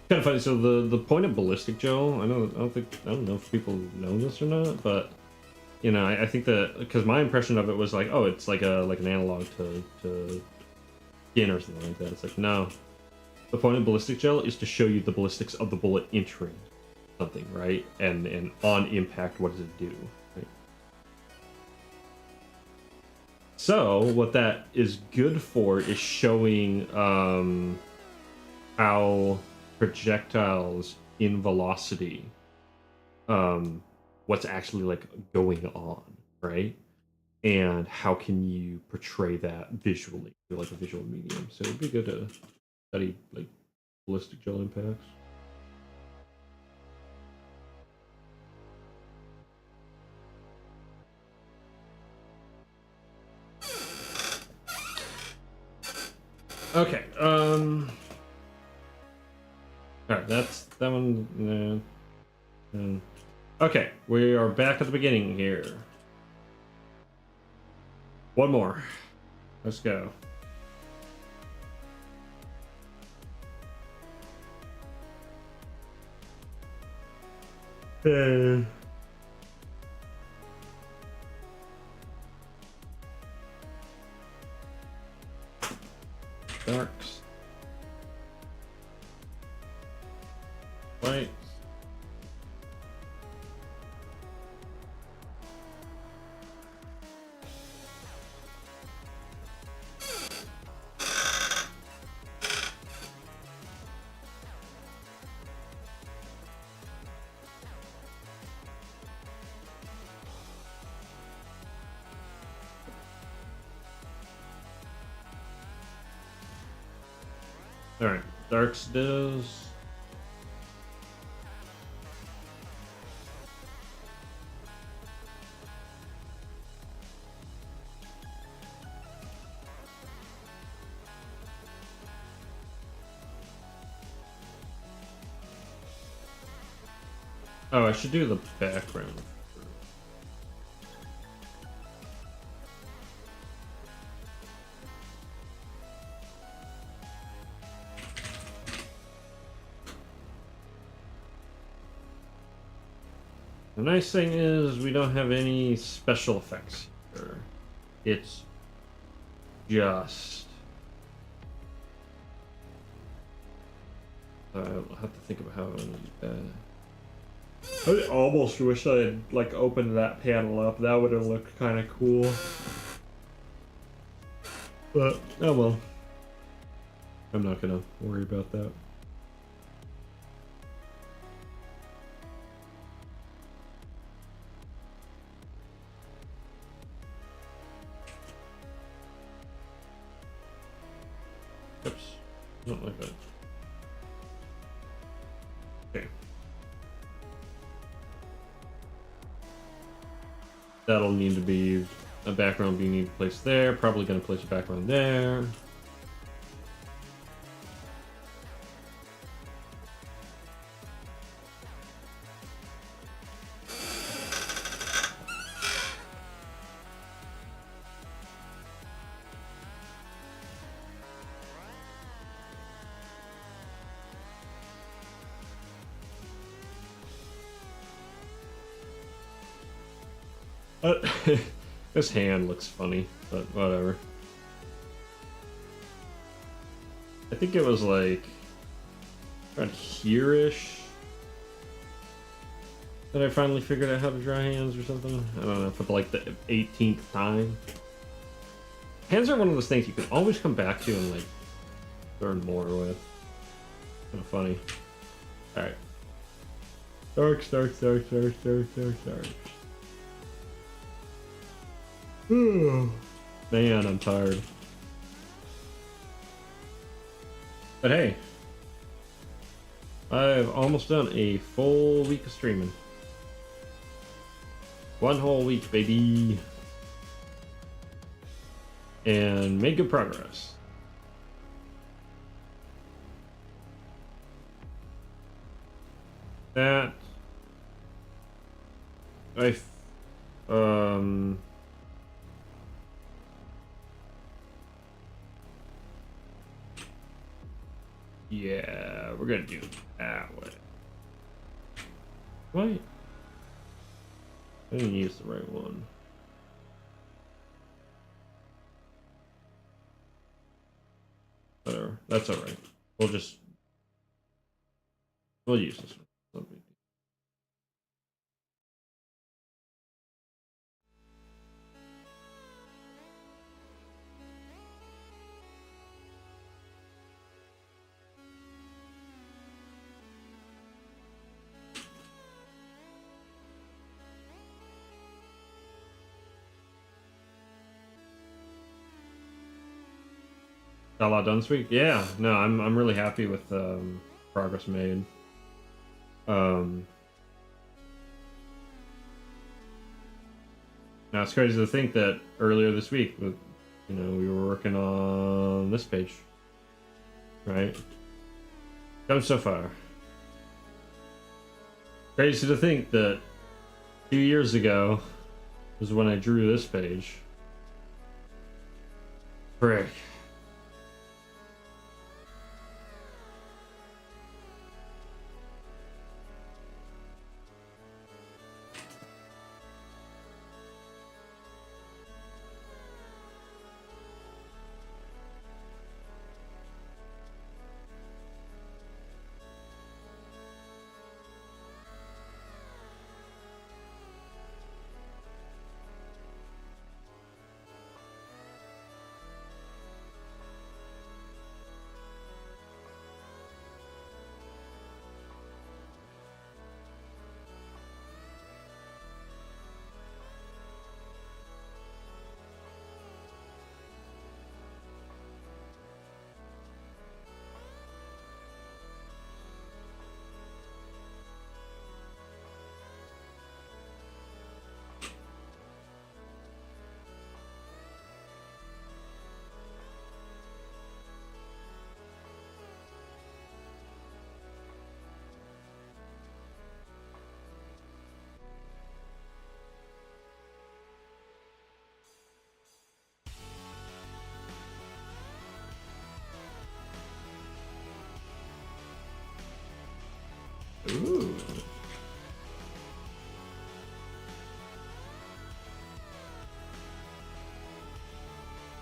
Kind of funny. So the point of ballistic gel, I don't know if people know this or not, but you know, I think that because my impression of it was like, oh, it's like an analog to skin or something like that. It's like, no, the point of ballistic gel is to show you the ballistics of the bullet entering something, right? And on impact, what does it do? Right? So what that is good for is showing how projectiles in velocity, what's actually like going on, right? And how can you portray that visually through like a visual medium? So it'd be good to study like ballistic gel impacts. Okay. All right. That's that one. Okay, we are back at the beginning here. One more. Let's go. darks. Lights. Alright, darks does. Oh, I should do the background. The nice thing is we don't have any special effects here. It's just... I'll have to think about how I'm gonna do that. I almost wish I had like opened that panel up. That would have looked kind of cool. But oh well. I'm not gonna worry about that. Oops. Not like that. Okay. That'll need to be a background we need to place there. Probably gonna place a background there. This hand looks funny, but whatever. I think it was like around here-ish that I finally figured out how to draw hands or something. I don't know, for like the 18th time. Hands are one of those things you can always come back to and like learn more with. Kind of funny. Alright. Dark. Man, I'm tired. But hey, I've almost done a full week of streaming. One whole week, baby. And made good progress. That yeah, we're gonna do it that way. Wait, I didn't use the right one. Whatever, that's all right. We'll use this one. No big deal. Got a lot done this week. Yeah, no, I'm really happy with progress made. Now it's crazy to think that earlier this week, with we were working on this page, right? Come so far. Crazy to think that 2 years ago was when I drew this page. Frick.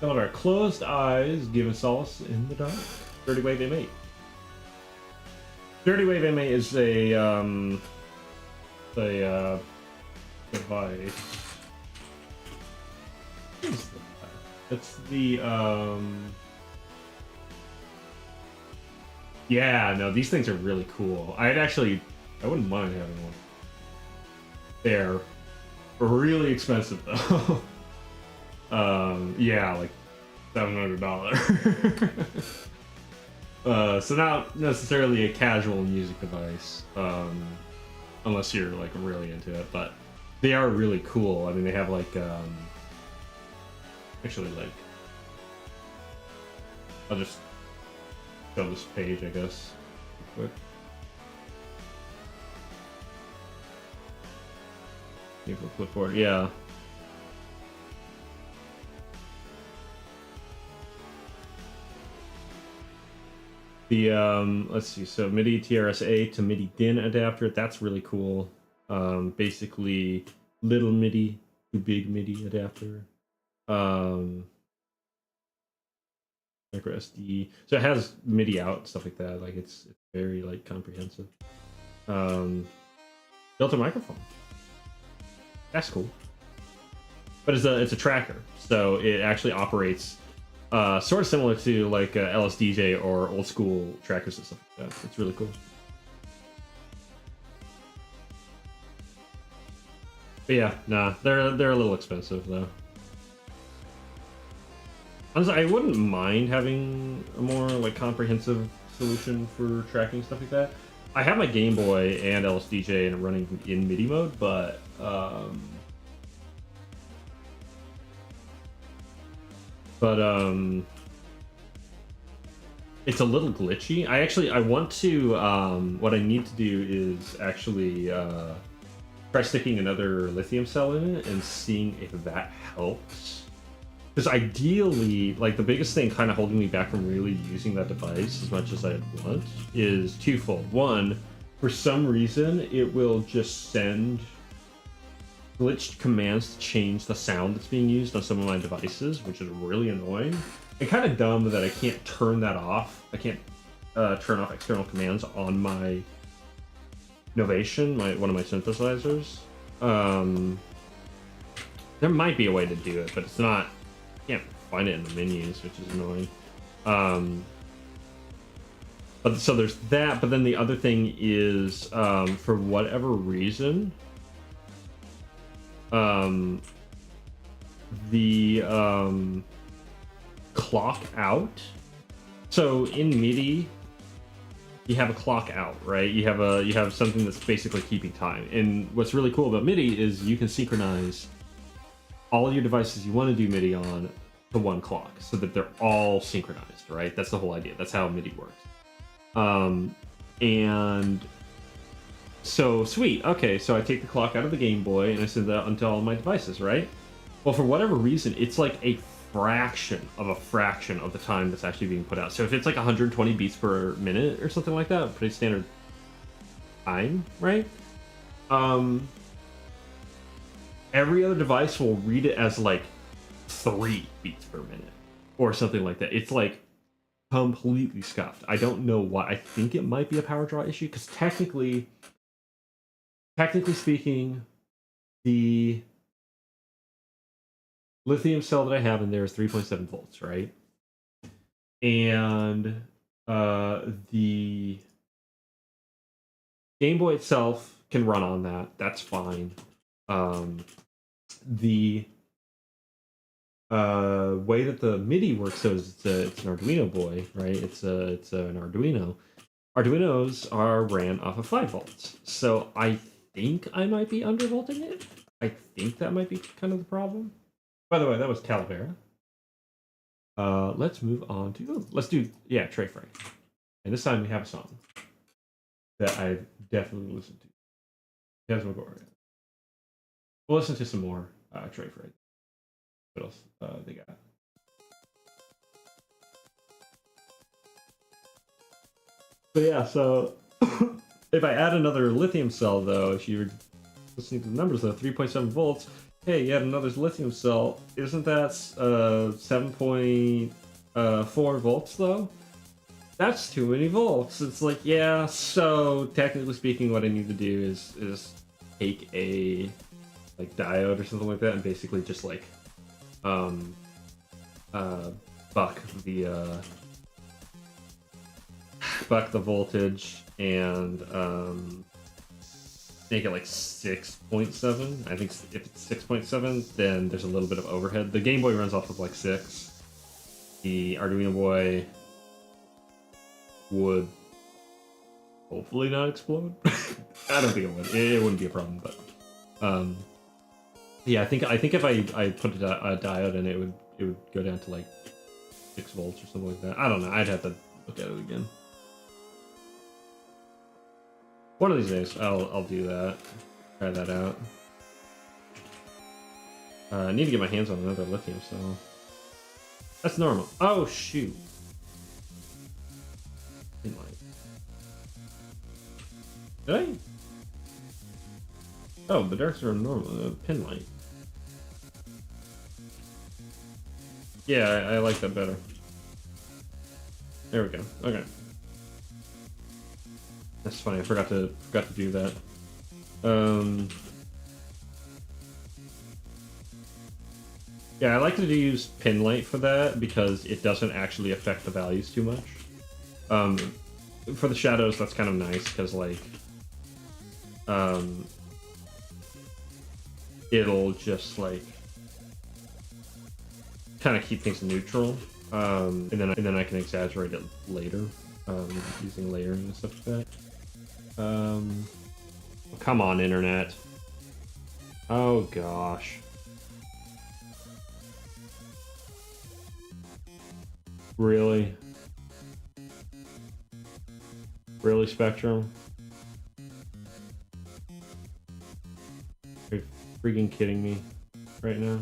Digitalart, closed eyes give us solace in the dark. Dirty Wave M8. Dirty Wave M8 is a device. What is that? It's the yeah, no, these things are really cool. I wouldn't mind having one. They're really expensive though. Yeah, like $700. So not necessarily a casual music device, unless you're like really into it. But they are really cool. I mean, they have like actually like I'll just show this page, I guess, real quick. Give a clipboard, yeah. The let's see, so MIDI TRS-A to MIDI DIN adapter, that's really cool. Basically little MIDI to big MIDI adapter. Micro SD, so it has MIDI out, stuff like that. Like it's very like comprehensive. Built a microphone, that's cool. But it's a tracker, so it actually operates sort of similar to like LSDJ or old school trackers and stuff like that. It's really cool. But yeah, nah, they're a little expensive though. Honestly, I wouldn't mind having a more like comprehensive solution for tracking stuff like that. I have my Game Boy and LSDJ and running in MIDI mode, but it's a little glitchy. I want to what I need to do is actually try sticking another lithium cell in it and seeing if that helps. Because ideally, like the biggest thing kind of holding me back from really using that device as much as I want is twofold. One, for some reason, it will just send glitched commands to change the sound that's being used on some of my devices, which is really annoying. And kind of dumb that I can't turn that off. I can't turn off external commands on my Novation, one of my synthesizers. There might be a way to do it, but it's not. I can't find it in the menus, which is annoying. But so there's that. But then the other thing is, for whatever reason, the clock out. So in MIDI, you have a clock out, right? You have something that's basically keeping time. And what's really cool about MIDI is you can synchronize all your devices you want to do MIDI on to one clock, so that they're all synchronized, right? That's the whole idea. That's how MIDI works. And so sweet. Okay, so I take the clock out of the Game Boy and I send that onto all my devices, right? Well, for whatever reason, it's like a fraction of the time that's actually being put out. So if it's like 120 beats per minute or something like that, pretty standard time, right? Every other device will read it as like 3 beats per minute or something like that. It's like completely scuffed. I don't know why. I think it might be a power draw issue, because technically speaking, the lithium cell that I have in there is 3.7 volts, right? And the Game Boy itself can run on that. That's fine. The way that the MIDI works, so it's an Arduino boy, right? It's an Arduino. Arduinos are ran off of 5 volts, so I think I might be undervolting it. I think that might be kind of the problem. By the way, that was Calavera. Let's move on to let's do Trey Frey, and this time we have a song that I've definitely listened to. Desmogorgon. We'll listen to some more Trey Frey. What else they got? But yeah, so if I add another lithium cell, though, if you're listening to the numbers, though, 3.7 volts, Hey, yet another lithium cell. Isn't that 7.4 volts though? That's too many volts. It's like, yeah, so technically speaking, what I need to do is take a like diode or something like that and basically just like um uh buck the buck the voltage and make it like 6.7. I think if it's 6.7, then there's a little bit of overhead. The Game Boy runs off of like 6. The Arduino Boy would hopefully not explode. I don't think it would. It wouldn't be a problem, but yeah, I think if I put a diode in, it would go down to like 6 volts or something like that. I don't know. I'd have to look at it again. One of these days, I'll do that. Try that out. I need to get my hands on another lithium cell. That's normal. Oh shoot! Pin light. Did I? Oh, the darks are normal. Pin light. Yeah, I like that better. There we go. Okay. That's funny. I forgot to do that. Yeah, I like to use pin light for that because it doesn't actually affect the values too much. For the shadows, that's kind of nice because like, it'll just like kind of keep things neutral, and then I can exaggerate it later, using layering and stuff like that. Come on, internet. Oh gosh. Really? Really, Spectrum? Are you freaking kidding me right now?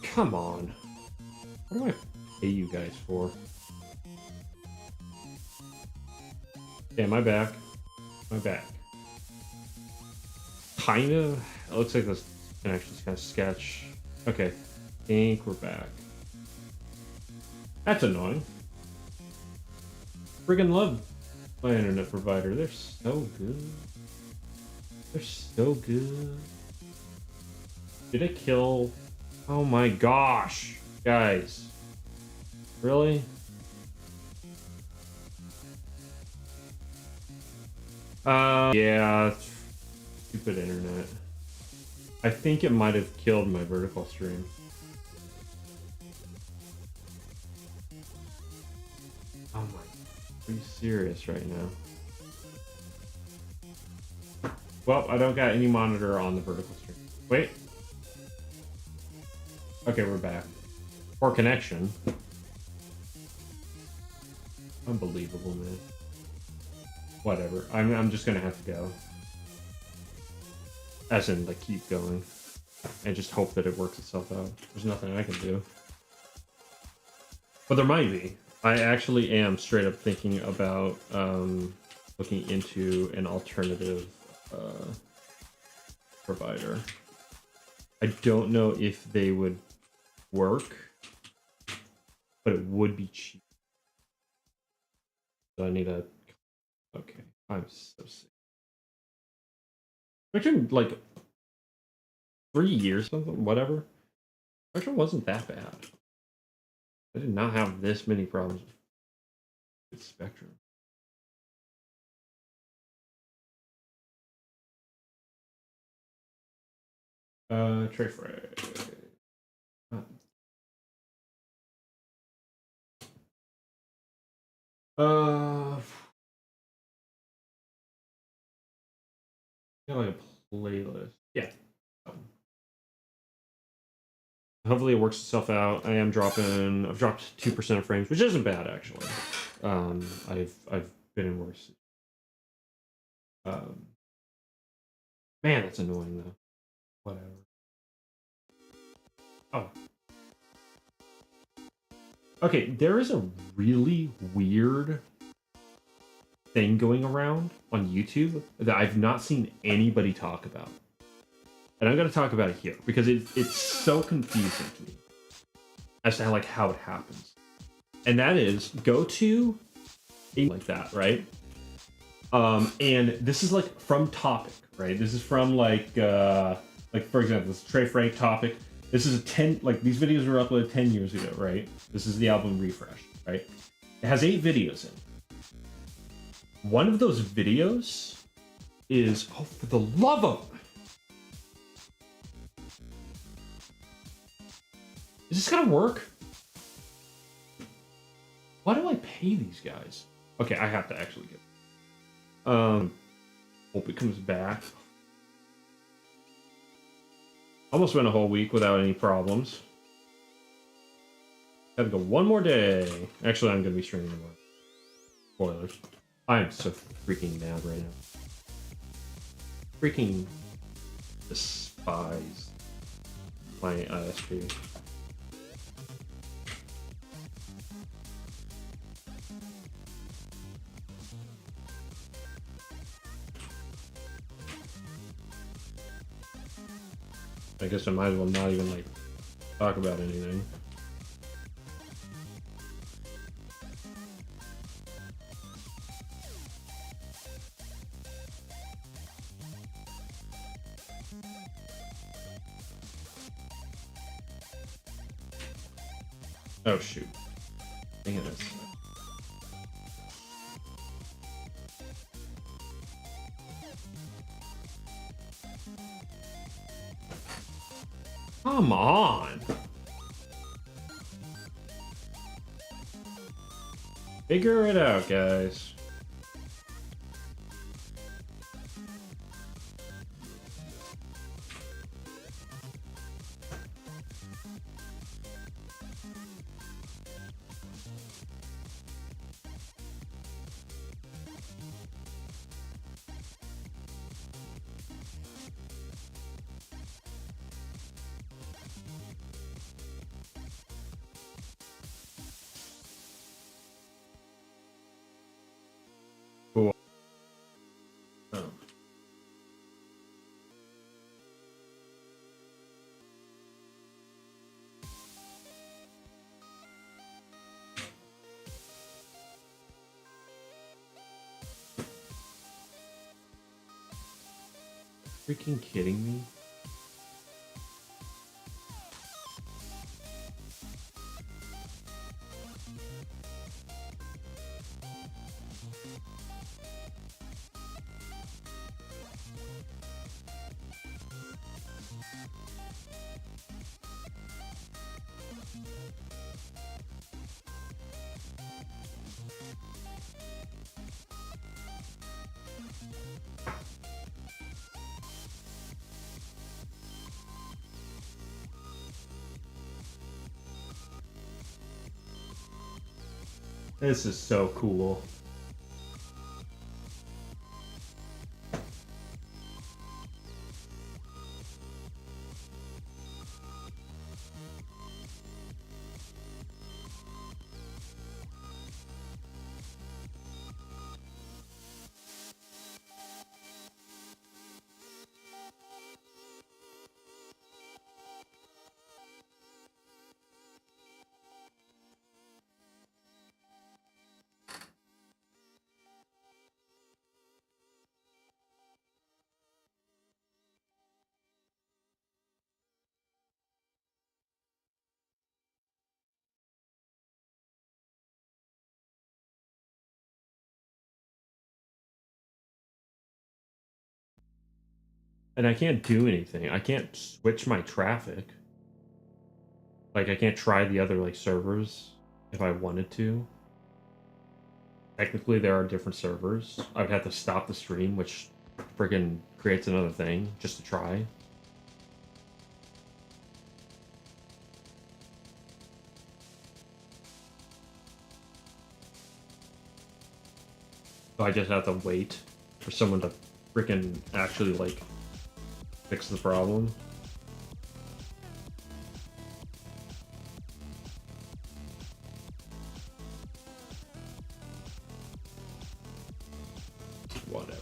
Come on. What do I pay you guys for? Yeah, my back. My back. Kinda. It looks like this connection's kind of sketch. Okay. I think we're back. That's annoying. Friggin' love my internet provider. They're so good. They're so good. Did I kill? Oh my gosh. Guys. Really? Yeah. Stupid internet. I think it might have killed my vertical stream. Oh my. Are you serious right now? Well, I don't got any monitor on the vertical stream. Wait. Okay, we're back. Poor connection. Unbelievable, man. Whatever. I'm just gonna have to go. As in, like, keep going. And just hope that it works itself out. There's nothing I can do. But there might be. I actually am straight up thinking about looking into an alternative provider. I don't know if they would work, but it would be cheap. So I need a... Okay, I'm so sick. Spectrum, like, 3 years, something, whatever. Spectrum wasn't that bad. I did not have this many problems with Spectrum. Tray fray. Got like a playlist. Yeah. Hopefully it works itself out. I've dropped 2% of frames, which isn't bad actually. I've been in worse. Man, that's annoying though. Whatever. Oh. Okay, there is a really weird thing going around on YouTube that I've not seen anybody talk about. And I'm going to talk about it here because it's so confusing to me as to how it happens. And that is go to a like that, right? And this is like from topic, right? This is from like for example, this Trey Frank topic. This is a 10, like these videos were uploaded 10 years ago, right? This is the album Refresh, right? It has 8 videos in. One of those videos is, oh, for the love of... Is this gonna work? Why do I pay these guys? Okay, I have to actually get... Hope it comes back. Almost went a whole week without any problems. Gotta go one more day. Actually, I'm gonna be streaming tomorrow. Spoilers. I am so freaking mad right now. Freaking despise my ISP. I guess I might as well not even talk about anything. Oh shoot. Dang it. Come on. Figure it out, guys. Cool. Oh. Freaking kidding me? This is so cool. And I can't do anything. I can't switch my traffic. Like, I can't try the other, servers if I wanted to. Technically, there are different servers. I would have to stop the stream, which friggin' creates another thing just to try. So I just have to wait for someone to freaking actually, fix the problem. whatever.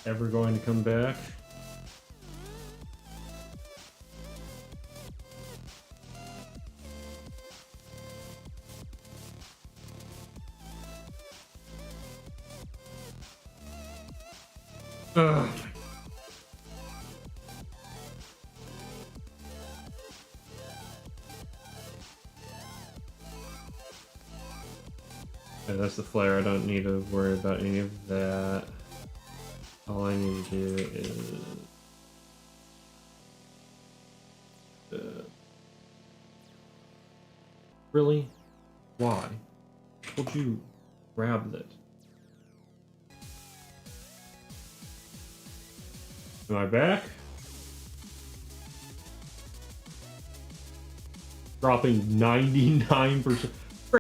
Ever going to come back? Ugh. Okay, that's the flare. I don't need to worry about any of that. All I need to do is... Really? Why? Would you grab that? Am I back? Dropping 99%.